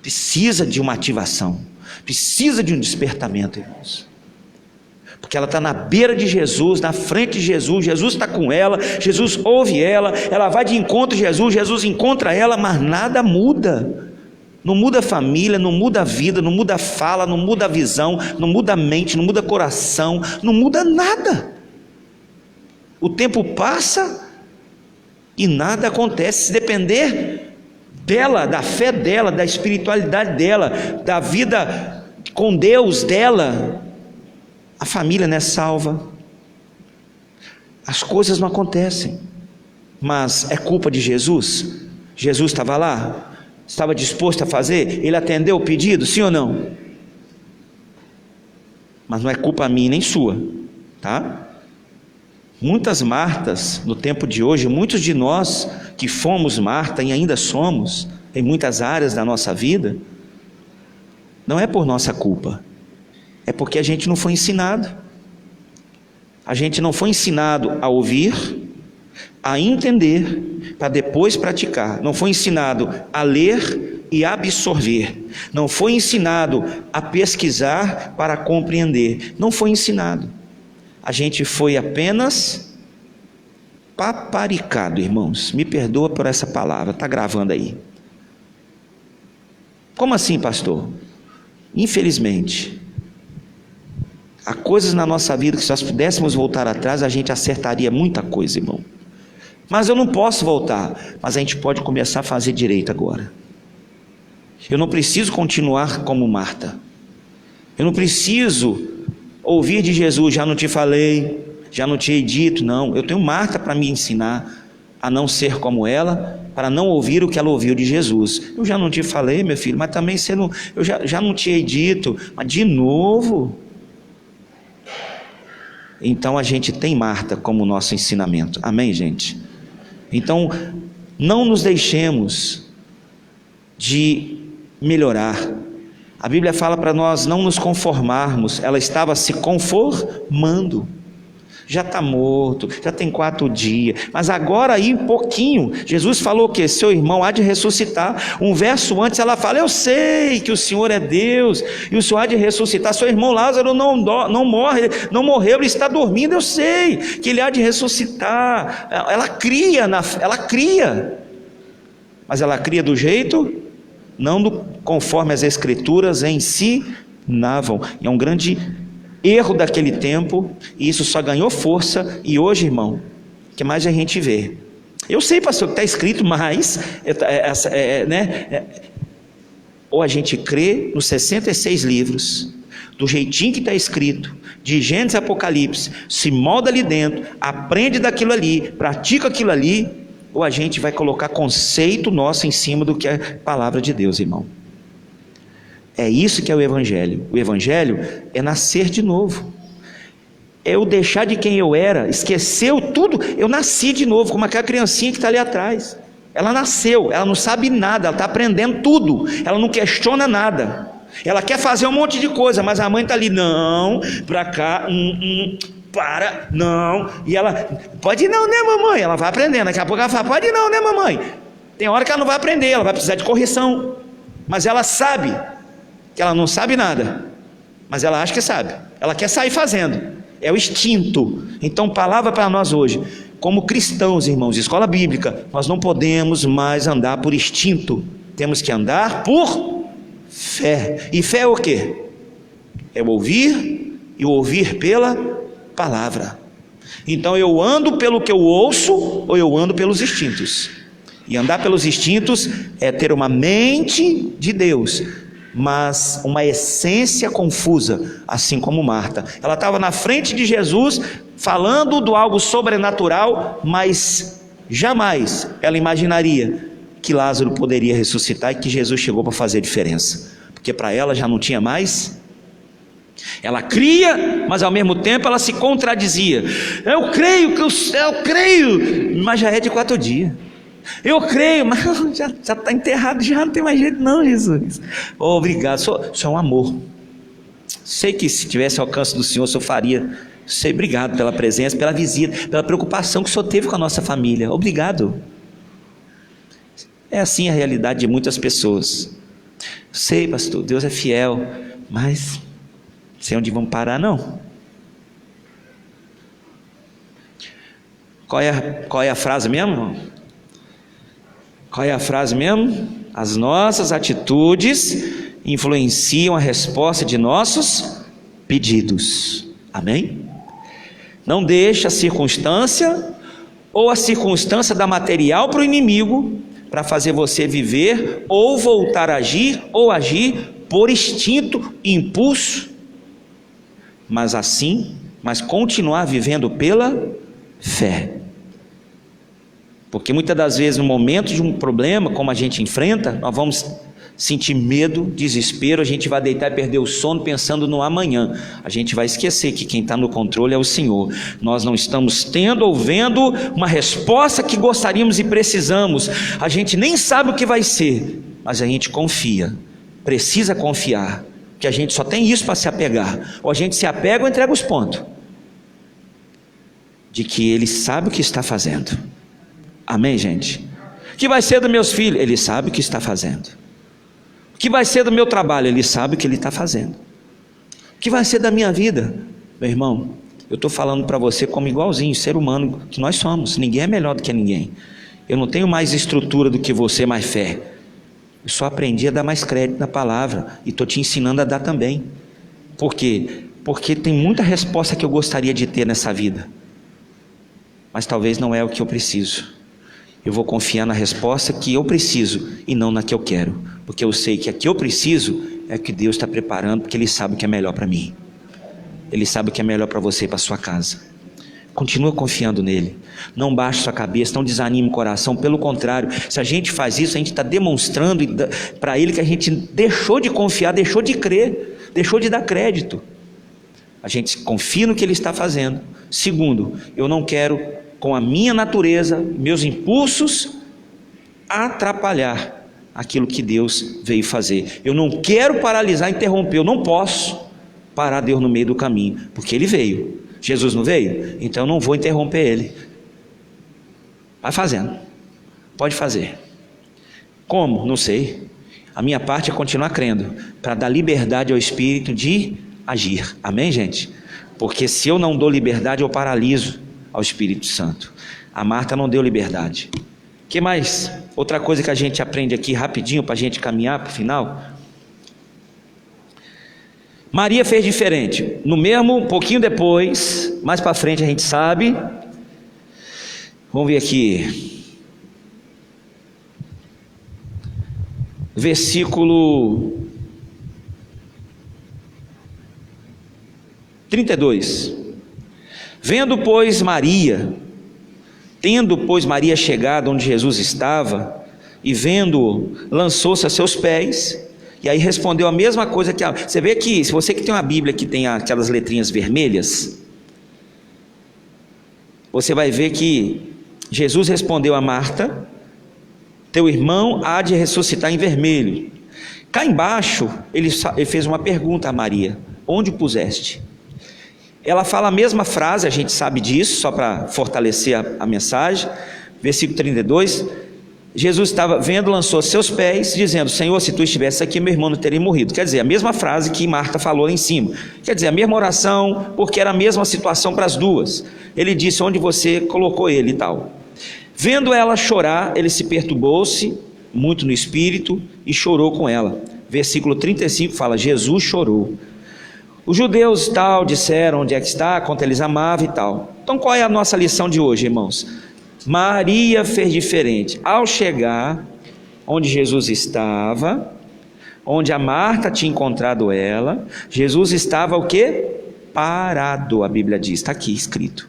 precisa de uma ativação, precisa de um despertamento, irmãos. Porque ela está na beira de Jesus, na frente de Jesus, Jesus está com ela, Jesus ouve ela vai de encontro a Jesus, Jesus encontra ela, mas nada muda. Não muda a família, não muda a vida, não muda a fala, não muda a visão, não muda a mente, não muda o coração, não muda nada. O tempo passa e nada acontece. Se depender dela, da fé dela, da espiritualidade dela, da vida com Deus dela, a família não é salva, as coisas não acontecem. Mas é culpa de Jesus? Jesus estava lá, estava disposto a fazer, ele atendeu o pedido, sim ou não? Mas não é culpa minha nem sua, tá? Muitas Martas no tempo de hoje, muitos de nós que fomos Marta e ainda somos em muitas áreas da nossa vida, não é por nossa culpa, é porque a gente não foi ensinado. A gente não foi ensinado a ouvir, a entender, para depois praticar. Não foi ensinado a ler e absorver. Não foi ensinado a pesquisar para compreender. Não foi ensinado. A gente foi apenas paparicado, irmãos. Me perdoa por essa palavra, está gravando aí. Como assim, pastor? Infelizmente, há coisas na nossa vida que se nós pudéssemos voltar atrás, a gente acertaria muita coisa, irmão. Mas eu não posso voltar, mas a gente pode começar a fazer direito agora. Eu não preciso continuar como Marta. Eu não preciso ouvir de Jesus, já não te falei, já não te hei dito, não. Eu tenho Marta para me ensinar a não ser como ela, para não ouvir o que ela ouviu de Jesus. Eu já não te falei, meu filho, mas também você não, eu já não te hei dito, mas de novo. Então a gente tem Marta como nosso ensinamento, amém, gente? Então não nos deixemos de melhorar. A Bíblia fala para nós não nos conformarmos. Ela estava se conformando. Já está morto, já tem 4 dias, mas agora aí um pouquinho, Jesus falou que seu irmão há de ressuscitar. Um verso antes ela fala: eu sei que o Senhor é Deus, e o Senhor há de ressuscitar. Seu irmão Lázaro não morreu, ele está dormindo. Eu sei que ele há de ressuscitar. Ela cria, mas ela cria do jeito, não conforme as Escrituras ensinavam. E é um grande erro daquele tempo, e isso só ganhou força. E hoje, irmão, o que mais a gente vê? Eu sei, pastor, que está escrito, mas ou a gente crê nos 66 livros, do jeitinho que está escrito, de Gênesis a Apocalipse, se molda ali dentro, aprende daquilo ali, pratica aquilo ali, ou a gente vai colocar conceito nosso em cima do que é a palavra de Deus, irmão. É isso que é o Evangelho. O Evangelho é nascer de novo, é eu deixar de quem eu era, esqueceu tudo, eu nasci de novo, como aquela criancinha que está ali atrás. Ela nasceu, ela não sabe nada, ela está aprendendo tudo, ela não questiona nada, ela quer fazer um monte de coisa, mas a mãe está ali, não, para cá, para, não, e ela, pode não, né mamãe? Ela vai aprendendo, daqui a pouco ela fala, pode não, né mamãe? Tem hora que ela não vai aprender, ela vai precisar de correção, mas ela sabe que ela não sabe nada, mas ela acha que sabe, ela quer sair fazendo, é o instinto. Então, palavra para nós hoje, como cristãos, irmãos, escola bíblica, nós não podemos mais andar por instinto, temos que andar por fé. E fé é o quê? É o ouvir, e o ouvir pela palavra. Então eu ando pelo que eu ouço, ou eu ando pelos instintos? E andar pelos instintos é ter uma mente de Deus, mas uma essência confusa, assim como Marta. Ela estava na frente de Jesus, falando do algo sobrenatural, mas jamais ela imaginaria que Lázaro poderia ressuscitar e que Jesus chegou para fazer diferença, porque para ela já não tinha mais. Ela cria, mas ao mesmo tempo ela se contradizia. Eu creio, mas já é de 4 dias. Eu creio, mas já está enterrado, já não tem mais jeito não, Jesus. Oh, obrigado, o Senhor é um amor. Sei que se tivesse alcance do Senhor, o Senhor faria. Sei, obrigado pela presença, pela visita, pela preocupação que o Senhor teve com a nossa família. Obrigado. É assim a realidade de muitas pessoas. Sei, pastor, Deus é fiel, mas sei onde vamos parar não. Qual é a frase mesmo? Qual é a frase mesmo? As nossas atitudes influenciam a resposta de nossos pedidos. Amém? Não deixe a circunstância ou a circunstância dar material para o inimigo para fazer você viver ou voltar a agir ou agir por instinto e impulso, mas continuar vivendo pela fé. Porque muitas das vezes no momento de um problema como a gente enfrenta, nós vamos sentir medo, desespero, a gente vai deitar e perder o sono pensando no amanhã. A gente vai esquecer que quem está no controle é o Senhor. Nós não estamos tendo ou vendo uma resposta que gostaríamos e precisamos. A gente nem sabe o que vai ser, mas a gente confia, precisa confiar, que a gente só tem isso para se apegar. Ou a gente se apega ou entrega os pontos de que Ele sabe o que está fazendo. Amém, gente? O que vai ser dos meus filhos? Ele sabe o que está fazendo. O que vai ser do meu trabalho? Ele sabe o que Ele está fazendo. O que vai ser da minha vida? Meu irmão, eu estou falando para você como igualzinho, ser humano que nós somos. Ninguém é melhor do que ninguém. Eu não tenho mais estrutura do que você, mais fé. Eu só aprendi a dar mais crédito na palavra, e estou te ensinando a dar também. Por quê? Porque tem muita resposta que eu gostaria de ter nessa vida, mas talvez não é o que eu preciso. Eu vou confiar na resposta que eu preciso e não na que eu quero, porque eu sei que a que eu preciso é o que Deus está preparando, porque Ele sabe o que é melhor para mim. Ele sabe o que é melhor para você e para sua casa. Continua confiando nele. Não baixe sua cabeça, não desanime o coração. Pelo contrário, se a gente faz isso, a gente está demonstrando para Ele que a gente deixou de confiar, deixou de crer, deixou de dar crédito. A gente confia no que Ele está fazendo. Segundo, eu não quero, com a minha natureza, meus impulsos, atrapalhar aquilo que Deus veio fazer. Eu não quero paralisar, interromper. Eu não posso parar Deus no meio do caminho, porque Ele veio. Jesus não veio? Então eu não vou interromper Ele. Vai fazendo. Pode fazer. Como? Não sei. A minha parte é continuar crendo, para dar liberdade ao Espírito de agir. Amém, gente? Porque se eu não dou liberdade, eu paraliso ao Espírito Santo. A Marta não deu liberdade. O que mais? Outra coisa que a gente aprende aqui rapidinho, para a gente caminhar para o final. Maria fez diferente. No mesmo, um pouquinho depois, mais para frente a gente sabe. Vamos ver aqui. Versículo 32. Tendo, pois, Maria chegado onde Jesus estava, e vendo-o, lançou-se a seus pés, e aí respondeu a mesma coisa que você vê que, se você que tem uma Bíblia que tem aquelas letrinhas vermelhas, você vai ver que Jesus respondeu a Marta: teu irmão há de ressuscitar, em vermelho. Cá embaixo, ele fez uma pergunta a Maria: onde o puseste? Ela fala a mesma frase, a gente sabe disso, só para fortalecer a mensagem. Versículo 32, Jesus estava vendo, lançou seus pés, dizendo: Senhor, se tu estivesse aqui, meu irmão não teria morrido. Quer dizer, a mesma frase que Marta falou lá em cima. Quer dizer, a mesma oração, porque era a mesma situação para as duas. Ele disse: onde você colocou ele e tal. Vendo ela chorar, ele se perturbou-se muito no espírito e chorou com ela. Versículo 35 fala: Jesus chorou. Os judeus tal disseram onde é que está, quanto eles amavam e tal. Então qual é a nossa lição de hoje, irmãos? Maria fez diferente. Ao chegar onde Jesus estava, onde a Marta tinha encontrado ela, Jesus estava o quê? Parado, a Bíblia diz, está aqui escrito.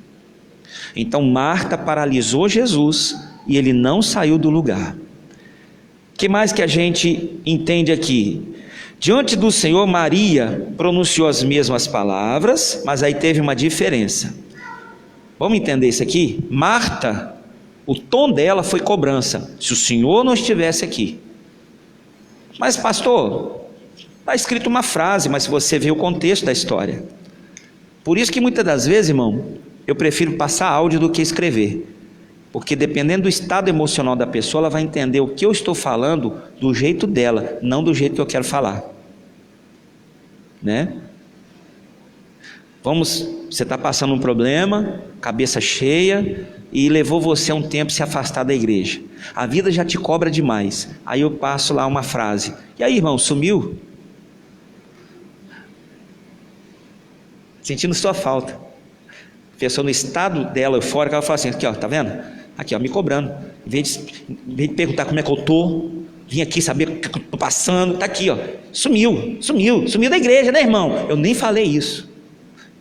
Então Marta paralisou Jesus e ele não saiu do lugar. O que mais que a gente entende aqui? Diante do Senhor, Maria pronunciou as mesmas palavras, mas aí teve uma diferença. Vamos entender isso aqui? Marta, o tom dela foi cobrança: se o Senhor não estivesse aqui. Mas pastor, está escrito uma frase, mas se você vê o contexto da história. Por isso que muitas das vezes, irmão, eu prefiro passar áudio do que escrever. Porque dependendo do estado emocional da pessoa, ela vai entender o que eu estou falando do jeito dela, não do jeito que eu quero falar, né? Você está passando um problema, cabeça cheia, e levou você um tempo se afastar da igreja. A vida já te cobra demais. Aí eu passo lá uma frase: e aí, irmão, sumiu? Sentindo sua falta. A pessoa no estado dela eufórica, ela fala assim: aqui ó, tá vendo? Aqui ó, me cobrando. Em vez de perguntar como é que eu tô, vim aqui saber o que eu tô passando, tá aqui ó, sumiu da igreja, né, irmão? Eu nem falei isso,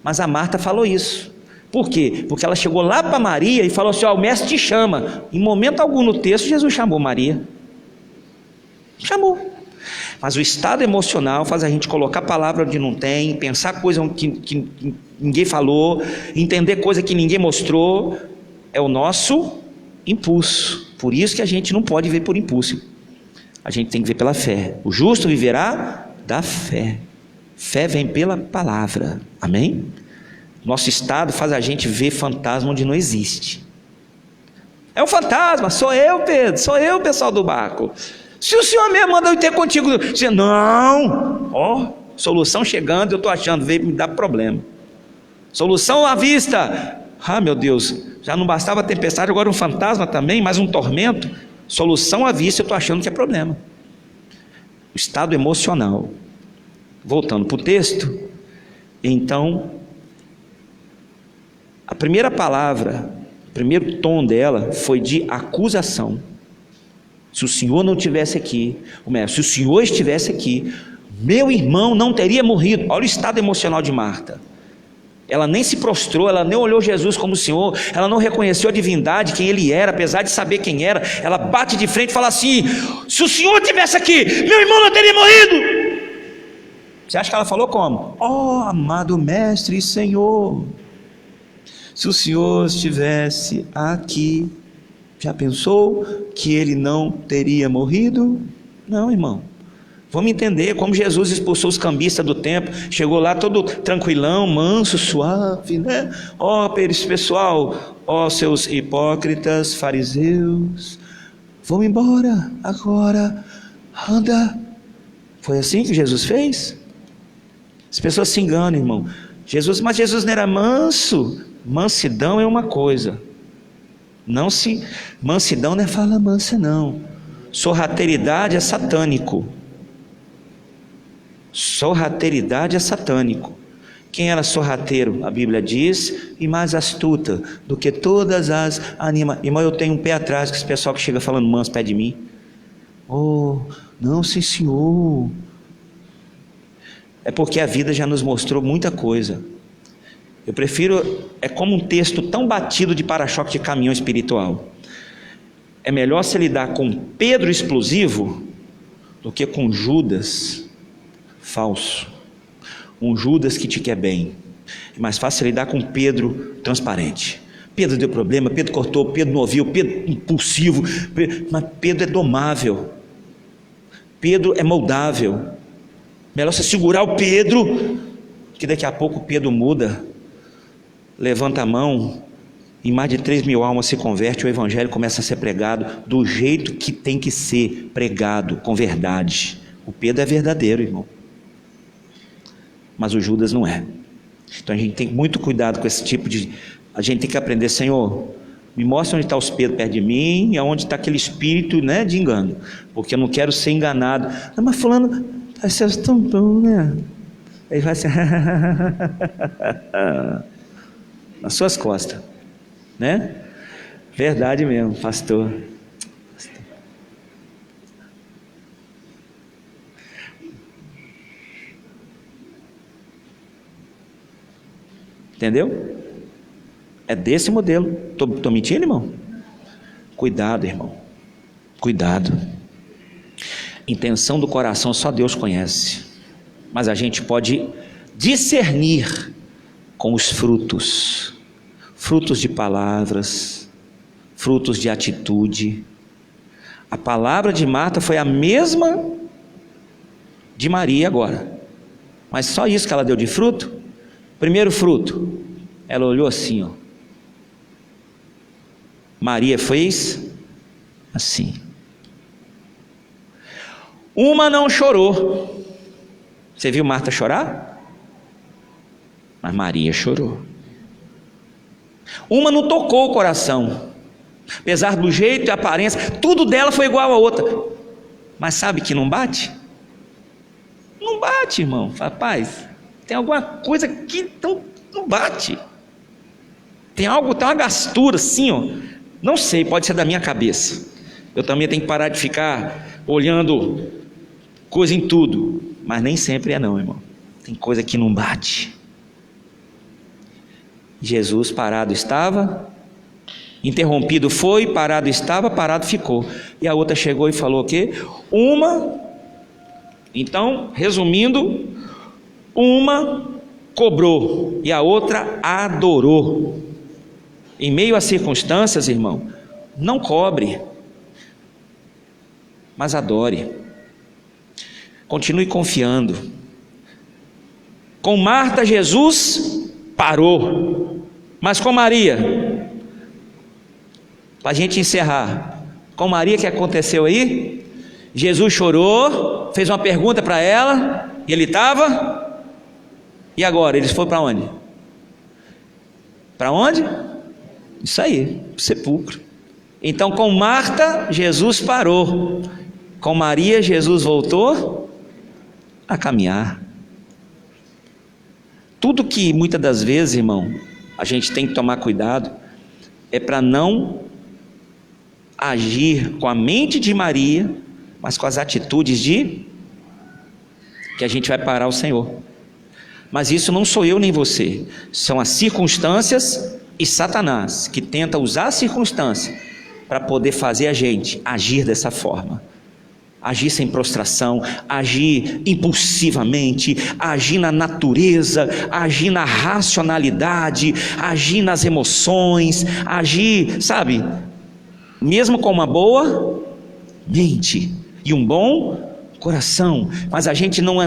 mas a Marta falou isso. Por quê? Porque ela chegou lá para Maria e falou assim: ó, o mestre te chama. Em momento algum no texto Jesus chamou Maria, chamou. Mas o estado emocional faz a gente colocar palavra onde não tem, pensar coisa que ninguém falou, entender coisa que ninguém mostrou. É o nosso impulso. Por isso que a gente não pode ver por impulso, a gente tem que ver pela fé. O justo viverá da fé. Fé vem pela palavra. Amém? Nosso estado faz a gente ver fantasma onde não existe. É um fantasma, sou eu, Pedro, sou eu, pessoal do barco. Se o Senhor mesmo manda eu ter contigo, você não, ó, solução chegando, eu estou achando, veio me dar problema. Solução à vista. Ah, meu Deus, já não bastava a tempestade, agora um fantasma também, mais um tormento. Solução à vista, eu estou achando que é problema. O estado emocional. Voltando para o texto, então, a primeira palavra, o primeiro tom dela foi de acusação. Se o Senhor não estivesse aqui, se o Senhor estivesse aqui, meu irmão não teria morrido. Olha o estado emocional de Marta. Ela nem se prostrou, ela nem olhou Jesus como o Senhor, ela não reconheceu a divindade, quem Ele era, apesar de saber quem era. Ela bate de frente e fala assim: se o Senhor estivesse aqui, meu irmão não teria morrido. Você acha que ela falou como? Oh, amado Mestre e Senhor, se o Senhor estivesse aqui, já pensou que ele não teria morrido? Não, irmão. Vamos entender como Jesus expulsou os cambistas do templo, chegou lá todo tranquilão, manso, suave, né? Ó, pessoal, ó, seus hipócritas, fariseus, vão embora agora, anda. Foi assim que Jesus fez? As pessoas se enganam, irmão. Mas Jesus não era manso. Mansidão é uma coisa. Mansidão não é fala mansa, não. Sorrateridade é satânico. Sorrateridade é satânico. Quem era sorrateiro? A Bíblia diz: e mais astuta do que todas as animais. Irmão, eu tenho um pé atrás com esse pessoal que chega falando manso perto de mim. Oh, não, sim senhor. É porque a vida já nos mostrou muita coisa. Eu prefiro, é como um texto tão batido de para-choque de caminhão espiritual. É melhor se lidar com Pedro explosivo do que com Judas falso. Um Judas que te quer bem. É mais fácil lidar com Pedro transparente. Pedro deu problema, Pedro cortou, Pedro não ouviu, Pedro impulsivo, mas Pedro é domável. Pedro é moldável. Melhor você segurar o Pedro, que daqui a pouco o Pedro muda, levanta a mão, e mais de 3.000 almas se convertem, o evangelho começa a ser pregado do jeito que tem que ser pregado, com verdade. O Pedro é verdadeiro, irmão, mas o Judas não é. Então a gente tem muito cuidado com esse tipo de... A gente tem que aprender: Senhor, me mostra onde está os Pedro perto de mim, e onde está aquele espírito, né, de engano, porque eu não quero ser enganado. Não, mas fulano, vocês tão bom, né? Aí vai assim, nas suas costas, né? Verdade mesmo, pastor. Entendeu? É desse modelo. Estou mentindo, irmão? Cuidado, irmão. Cuidado. Intenção do coração só Deus conhece, mas a gente pode discernir com os frutos. Frutos de palavras, frutos de atitude. A palavra de Marta foi a mesma de Maria agora, mas só isso que ela deu de fruto. Primeiro fruto, ela olhou assim, ó. Maria fez assim. Uma não chorou. Você viu Marta chorar? Mas Maria chorou. Uma não tocou o coração, apesar do jeito e aparência, tudo dela foi igual a outra. Mas sabe que não bate? Não bate, irmão. Rapaz, tem alguma coisa que não bate. Tem algo, tem uma gastura assim, ó. Não sei, pode ser da minha cabeça. Eu também tenho que parar de ficar olhando coisa em tudo, mas nem sempre é não, irmão. Tem coisa que não bate. Jesus parado estava, interrompido foi, parado estava, parado ficou. E a outra chegou e falou o quê? Então, resumindo, uma cobrou e a outra adorou. Em meio às circunstâncias, irmão, não cobre, mas adore. Continue confiando. Com Marta, Jesus parou, mas com Maria, para a gente encerrar, com Maria, o que aconteceu aí? Jesus chorou, fez uma pergunta para ela, e ele estava, e agora, eles foram para onde? Para onde? Isso aí, sepulcro. Então com Marta, Jesus parou, com Maria, Jesus voltou a caminhar. Tudo que muitas das vezes, irmão, a gente tem que tomar cuidado, é para não agir com a mente de Maria, mas com as atitudes de que a gente vai parar o Senhor. Mas isso não sou eu nem você, são as circunstâncias e Satanás, que tenta usar a circunstância para poder fazer a gente agir dessa forma. Agir sem prostração, agir impulsivamente, agir na natureza, agir na racionalidade, agir nas emoções, agir, sabe, mesmo com uma boa mente e um bom coração, mas a gente não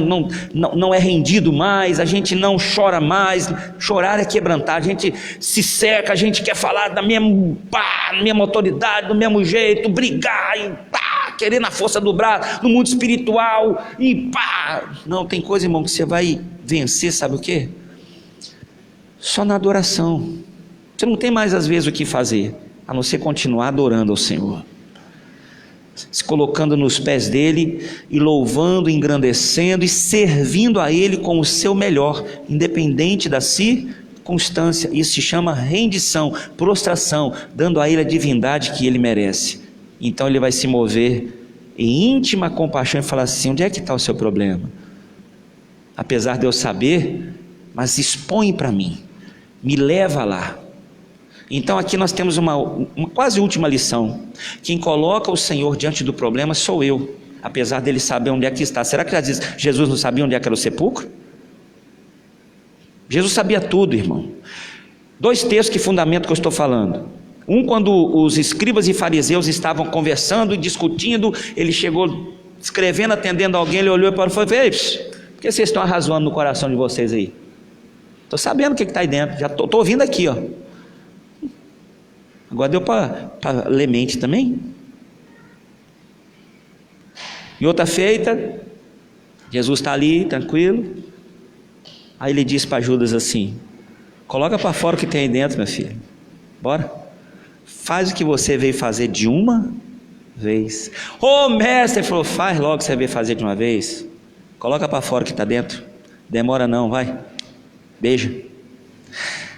é rendido mais, a gente não chora mais. Chorar é quebrantar, a gente se seca, a gente quer falar da mesma autoridade, do mesmo jeito, brigar e querer na força do braço, no mundo espiritual e não, tem coisa, irmão, que você vai vencer, sabe o que? Só na adoração. Você não tem mais às vezes o que fazer, a não ser continuar adorando ao Senhor, se colocando nos pés dele e louvando, engrandecendo e servindo a ele com o seu melhor, independente da circunstância. Isso se chama rendição, prostração, dando a ele a divindade que ele merece. Então ele vai se mover em íntima compaixão e falar assim: onde é que está o seu problema? Apesar de eu saber, mas expõe para mim, me leva lá. Então aqui nós temos uma quase última lição. Quem coloca o Senhor diante do problema sou eu, apesar dele saber onde é que está. Será que Jesus não sabia onde é que era o sepulcro? Jesus sabia tudo, irmão. 2 textos que fundamentam o que eu estou falando. Um, quando os escribas e fariseus estavam conversando e discutindo, ele chegou escrevendo, atendendo alguém, ele olhou para o falou: ei, por que vocês estão arrazoando no coração de vocês aí? Estou sabendo o que está aí dentro, já estou ouvindo aqui, ó. Agora deu para ler mente também. E outra feita, Jesus está ali, tranquilo. Aí ele disse para Judas assim: coloca para fora o que tem aí dentro, meu filho. Bora. Faz o que você veio fazer de uma vez. Ô mestre, ele falou: faz logo o que você veio fazer de uma vez. Coloca para fora o que está dentro. Demora não, vai. Beija.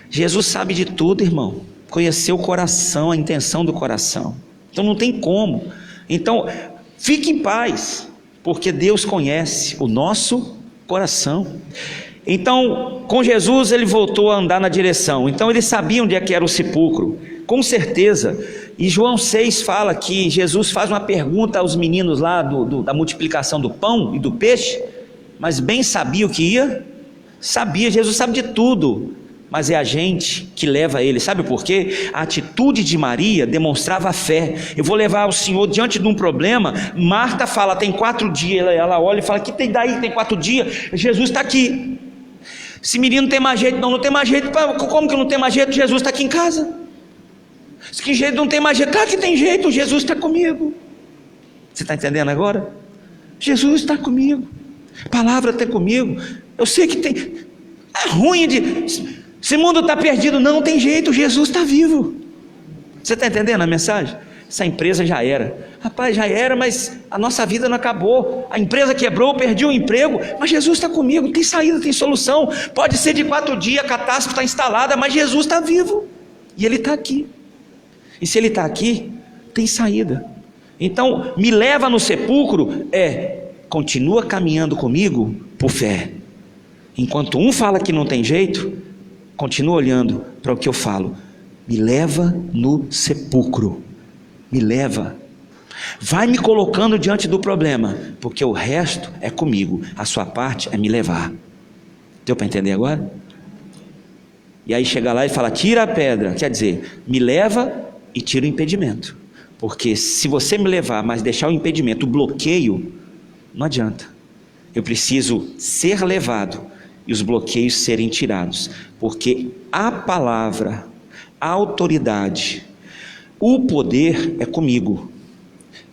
Jesus sabe de tudo, irmão. Conheceu o coração, a intenção do coração. Então não tem como. Então fique em paz, porque Deus conhece o nosso coração. Então com Jesus ele voltou a andar na direção. Então ele sabia onde é que era o sepulcro, com certeza. E João 6 fala que Jesus faz uma pergunta aos meninos lá da multiplicação do pão e do peixe, mas bem sabia o que ia. Sabia, Jesus sabe de tudo, mas é a gente que leva ele. Sabe por quê? A atitude de Maria demonstrava fé. Eu vou levar o Senhor diante de um problema. Marta fala: tem 4 dias. Ela olha e fala: que tem daí? Tem 4 dias. Jesus está aqui. Esse menino não tem mais jeito. Não tem mais jeito. Como que não tem mais jeito? Jesus está aqui em casa. Que jeito não tem mais jeito? Claro que tem jeito. Jesus está comigo. Você está entendendo agora? Jesus está comigo. A palavra está comigo. Eu sei que tem. É ruim de. Esse mundo está perdido, não tem jeito, Jesus está vivo. Você está entendendo a mensagem? Essa empresa já era, rapaz, já era, mas a nossa vida não acabou. A empresa quebrou, perdi o emprego, mas Jesus está comigo, tem saída, tem solução. Pode ser de 4 dias, a catástrofe está instalada, mas Jesus está vivo e Ele está aqui. E se Ele está aqui, tem saída. Então me leva no sepulcro, continua caminhando comigo por fé. Enquanto um fala que não tem jeito, continua olhando para o que eu falo. Me leva no sepulcro. Me leva. Vai me colocando diante do problema, porque o resto é comigo. A sua parte é me levar. Deu para entender agora? E aí chega lá e fala: tira a pedra. Quer dizer, me leva e tira o impedimento. Porque se você me levar, mas deixar o impedimento, o bloqueio, não adianta. Eu preciso ser levado e os bloqueios serem tirados, porque a palavra, a autoridade, o poder é comigo,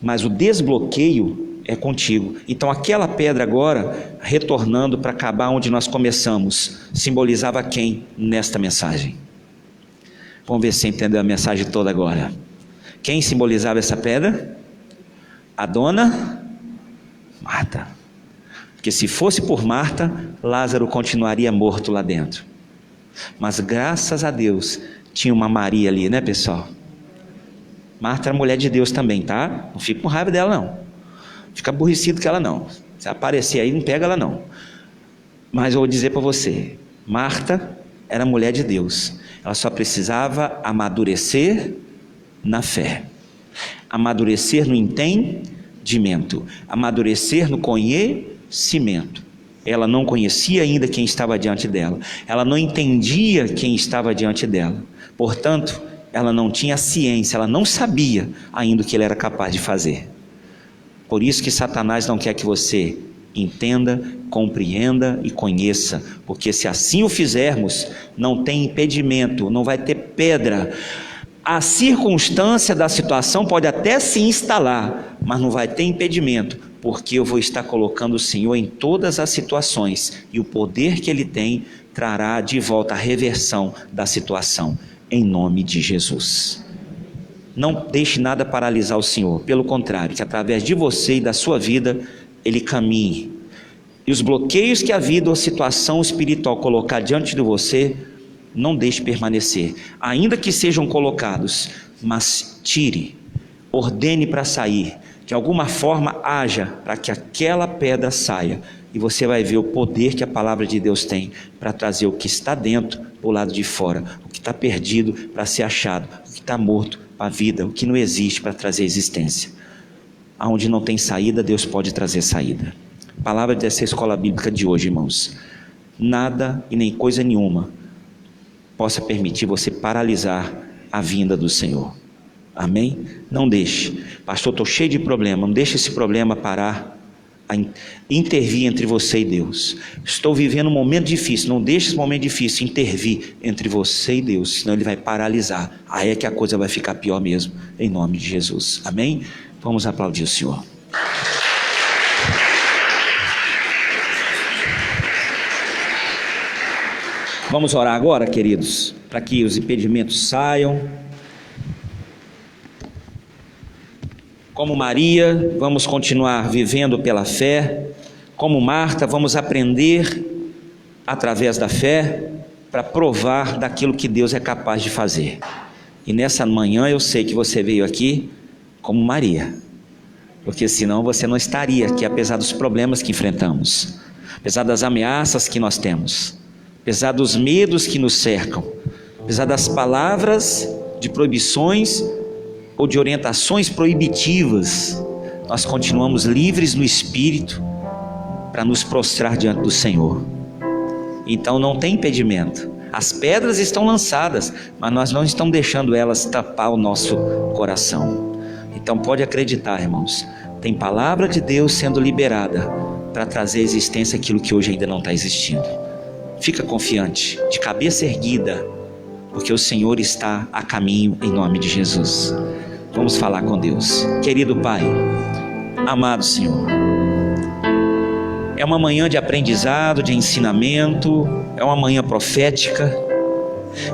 mas o desbloqueio é contigo. Então aquela pedra agora, retornando para acabar onde nós começamos, simbolizava quem nesta mensagem? Vamos ver se você entendeu a mensagem toda agora. Quem simbolizava essa pedra? A dona Marta. Porque se fosse por Marta, Lázaro continuaria morto lá dentro. Mas graças a Deus, tinha uma Maria ali, né, pessoal? Marta era mulher de Deus também, tá? Não fica com raiva dela não. Fica aborrecido com ela não. Se aparecer aí, não pega ela não. Mas eu vou dizer para você, Marta era mulher de Deus. Ela só precisava amadurecer na fé, amadurecer no entendimento, amadurecer no conhecimento. Ela não conhecia ainda quem estava diante dela, ela não entendia quem estava diante dela, portanto, ela não tinha ciência, ela não sabia ainda o que ele era capaz de fazer. Por isso que Satanás não quer que você entenda, compreenda e conheça, porque se assim o fizermos, não tem impedimento, não vai ter pedra. A circunstância da situação pode até se instalar, mas não vai ter impedimento, porque eu vou estar colocando o Senhor em todas as situações, e o poder que Ele tem trará de volta a reversão da situação, em nome de Jesus. Não deixe nada paralisar o Senhor, pelo contrário, que através de você e da sua vida, Ele caminhe, e os bloqueios que a vida ou a situação espiritual colocar diante de você, não deixe permanecer, ainda que sejam colocados, mas tire, ordene para sair, de alguma forma haja para que aquela pedra saia, e você vai ver o poder que a palavra de Deus tem para trazer o que está dentro para o lado de fora, o que está perdido para ser achado, o que está morto para a vida, o que não existe para trazer existência. Aonde não tem saída, Deus pode trazer saída. Palavra dessa escola bíblica de hoje, irmãos: nada e nem coisa nenhuma possa permitir você paralisar a vinda do Senhor. Amém? Não deixe. Pastor, estou cheio de problema. Não deixe esse problema parar, intervir entre você e Deus. Estou vivendo um momento difícil. Não deixe esse momento difícil intervir entre você e Deus, senão ele vai paralisar. Aí é que a coisa vai ficar pior mesmo, em nome de Jesus. Amém? Vamos aplaudir o Senhor. Vamos orar agora, queridos, para que os impedimentos saiam. Como Maria, vamos continuar vivendo pela fé. Como Marta, vamos aprender através da fé para provar daquilo que Deus é capaz de fazer. E nessa manhã eu sei que você veio aqui como Maria, porque senão você não estaria aqui, apesar dos problemas que enfrentamos, apesar das ameaças que nós temos, apesar dos medos que nos cercam, apesar das palavras de proibições ou de orientações proibitivas, nós continuamos livres no Espírito para nos prostrar diante do Senhor. Então não tem impedimento. As pedras estão lançadas, mas nós não estamos deixando elas tapar o nosso coração. Então pode acreditar, irmãos, tem palavra de Deus sendo liberada para trazer à existência aquilo que hoje ainda não está existindo. Fica confiante, de cabeça erguida, porque o Senhor está a caminho, em nome de Jesus. Vamos falar com Deus. Querido Pai, amado Senhor, é uma manhã de aprendizado, de ensinamento, é uma manhã profética,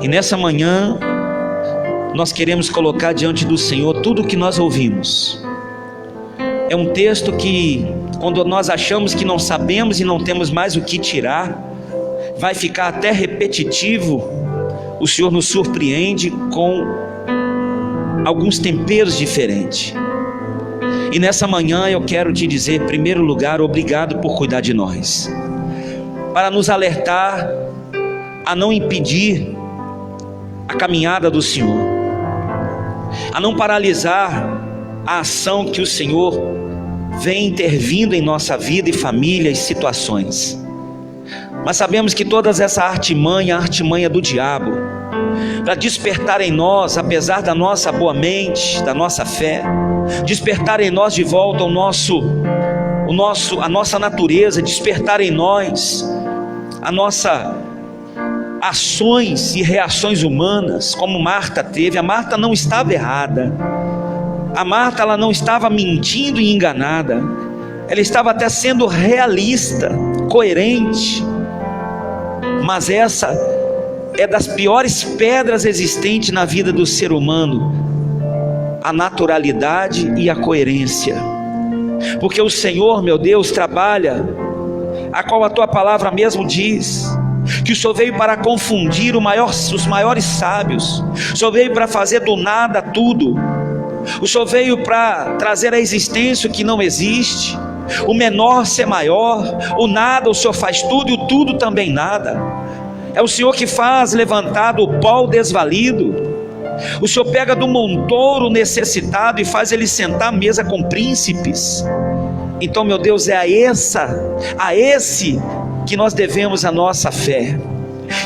e nessa manhã nós queremos colocar diante do Senhor tudo o que nós ouvimos. É um texto que, quando nós achamos que não sabemos e não temos mais o que tirar, vai ficar até repetitivo, o Senhor nos surpreende com alguns temperos diferentes. E nessa manhã eu quero te dizer, em primeiro lugar, obrigado por cuidar de nós, para nos alertar a não impedir a caminhada do Senhor, a não paralisar a ação que o Senhor vem intervindo em nossa vida e família e situações. Mas sabemos que toda essa artimanha, a artimanha do diabo, para despertar em nós, apesar da nossa boa mente, da nossa fé, despertar em nós de volta a nossa natureza, despertar em nós a nossa ações e reações humanas, como Marta teve. A Marta não estava errada, a Marta ela não estava mentindo e enganada, ela estava até sendo realista, coerente. Mas essa é das piores pedras existentes na vida do ser humano, a naturalidade e a coerência. Porque o Senhor, meu Deus, trabalha, a qual a tua palavra mesmo diz, que o Senhor veio para confundir os maiores sábios, o Senhor veio para fazer do nada tudo, o Senhor veio para trazer à existência o que não existe, o menor ser maior, o nada o Senhor faz tudo e o tudo também nada. É o Senhor que faz levantar do pó o desvalido. O Senhor pega do montouro necessitado e faz ele sentar à mesa com príncipes. Então, meu Deus, é a esse que nós devemos a nossa fé.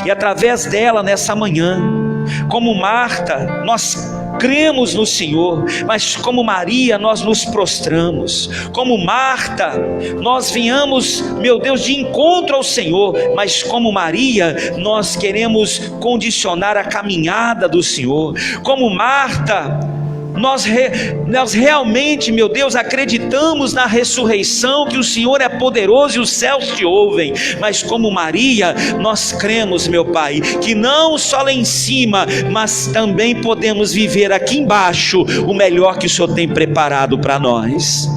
E através dela, nessa manhã, como Marta, nós cremos no Senhor, mas como Maria nós nos prostramos. Como Marta, nós viemos, meu Deus, de encontro ao Senhor, mas como Maria, nós queremos condicionar a caminhada do Senhor. Como Marta, nós realmente, meu Deus, acreditamos na ressurreição, que o Senhor é poderoso e os céus te ouvem. Mas como Maria, nós cremos, meu Pai, que não só lá em cima, mas também podemos viver aqui embaixo o melhor que o Senhor tem preparado para nós.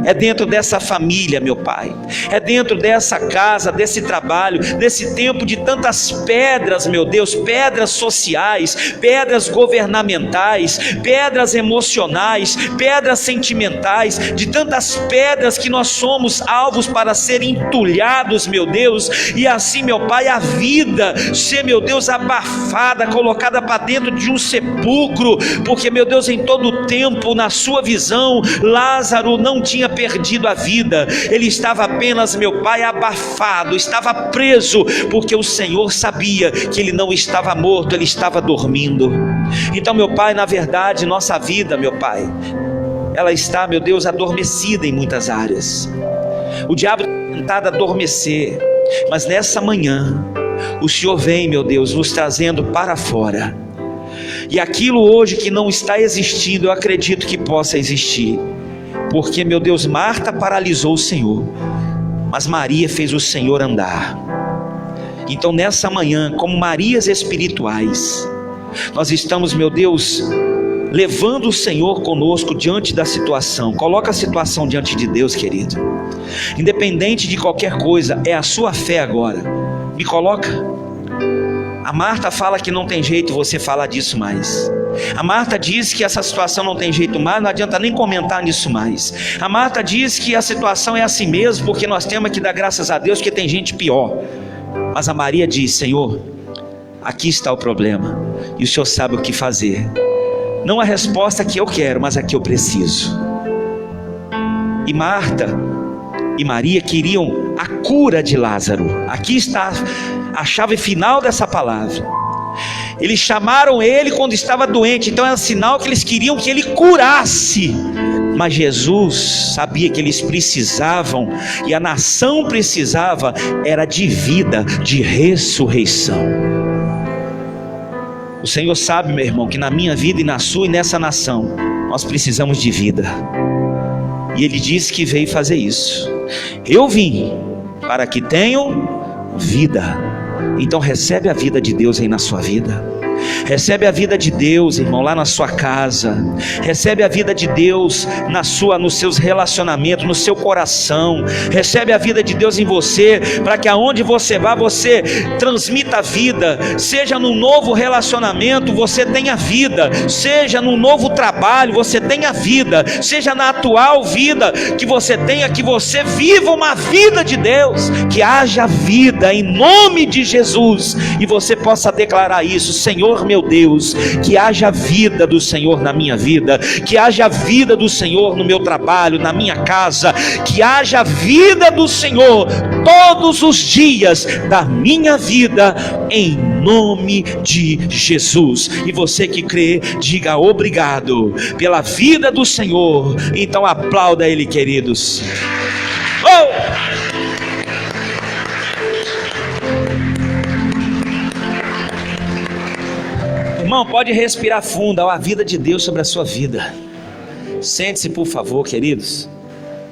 É dentro dessa família, meu Pai, é dentro dessa casa, desse trabalho, desse tempo de tantas pedras, meu Deus, pedras sociais, pedras governamentais, pedras emocionais, pedras sentimentais, de tantas pedras que nós somos alvos para serem entulhados, meu Deus, e assim, meu Pai, a vida ser, meu Deus, abafada, colocada para dentro de um sepulcro, porque, meu Deus, em todo o tempo, na sua visão, Lázaro não tinha perdido a vida, ele estava apenas, meu Pai, abafado, estava preso, porque o Senhor sabia que ele não estava morto, ele estava dormindo. Então, meu Pai, na verdade, nossa vida, meu Pai, ela está, meu Deus, adormecida em muitas áreas. O diabo tem tentado adormecer, mas nessa manhã o Senhor vem, meu Deus, nos trazendo para fora. E aquilo hoje que não está existindo, eu acredito que possa existir, porque, meu Deus, Marta paralisou o Senhor, mas Maria fez o Senhor andar. Então nessa manhã, como Marias espirituais, nós estamos, meu Deus, levando o Senhor conosco diante da situação. Coloca a situação diante de Deus, querido. Independente de qualquer coisa, é a sua fé agora. Me coloca. A Marta fala que não tem jeito você falar disso mais. A Marta diz que essa situação não tem jeito mais, não adianta nem comentar nisso mais. A Marta diz que a situação é assim mesmo, porque nós temos que dar graças a Deus que tem gente pior. Mas a Maria diz: Senhor, aqui está o problema, e o Senhor sabe o que fazer. Não a resposta que eu quero, mas a que eu preciso. E Marta e Maria queriam a cura de Lázaro. Aqui está a chave final dessa palavra. Eles chamaram ele quando estava doente, então era sinal que eles queriam que ele curasse. Mas Jesus sabia que eles precisavam, e a nação precisava, era de vida, de ressurreição. O Senhor sabe, meu irmão, que na minha vida e na sua e nessa nação, nós precisamos de vida. E Ele disse que veio fazer isso. Eu vim para que tenham vida. Então recebe a vida de Deus aí na sua vida. Recebe a vida de Deus, irmão, lá na sua casa. Recebe a vida de Deus nos seus relacionamentos, no seu coração. Recebe a vida de Deus em você, para que aonde você vá, você transmita a vida. Seja num novo relacionamento, você tenha vida. Seja num novo trabalho, você tenha vida. Seja na atual vida que você tenha, que você viva uma vida de Deus. Que haja vida em nome de Jesus, e você possa declarar isso: Senhor meu Deus, que haja vida do Senhor na minha vida, que haja vida do Senhor no meu trabalho, na minha casa, que haja vida do Senhor todos os dias da minha vida, em nome de Jesus. E você que crê, diga obrigado pela vida do Senhor. Então aplauda Ele, queridos. Oh! Irmão, pode respirar fundo, a vida de Deus sobre a sua vida. Sente-se, por favor, queridos.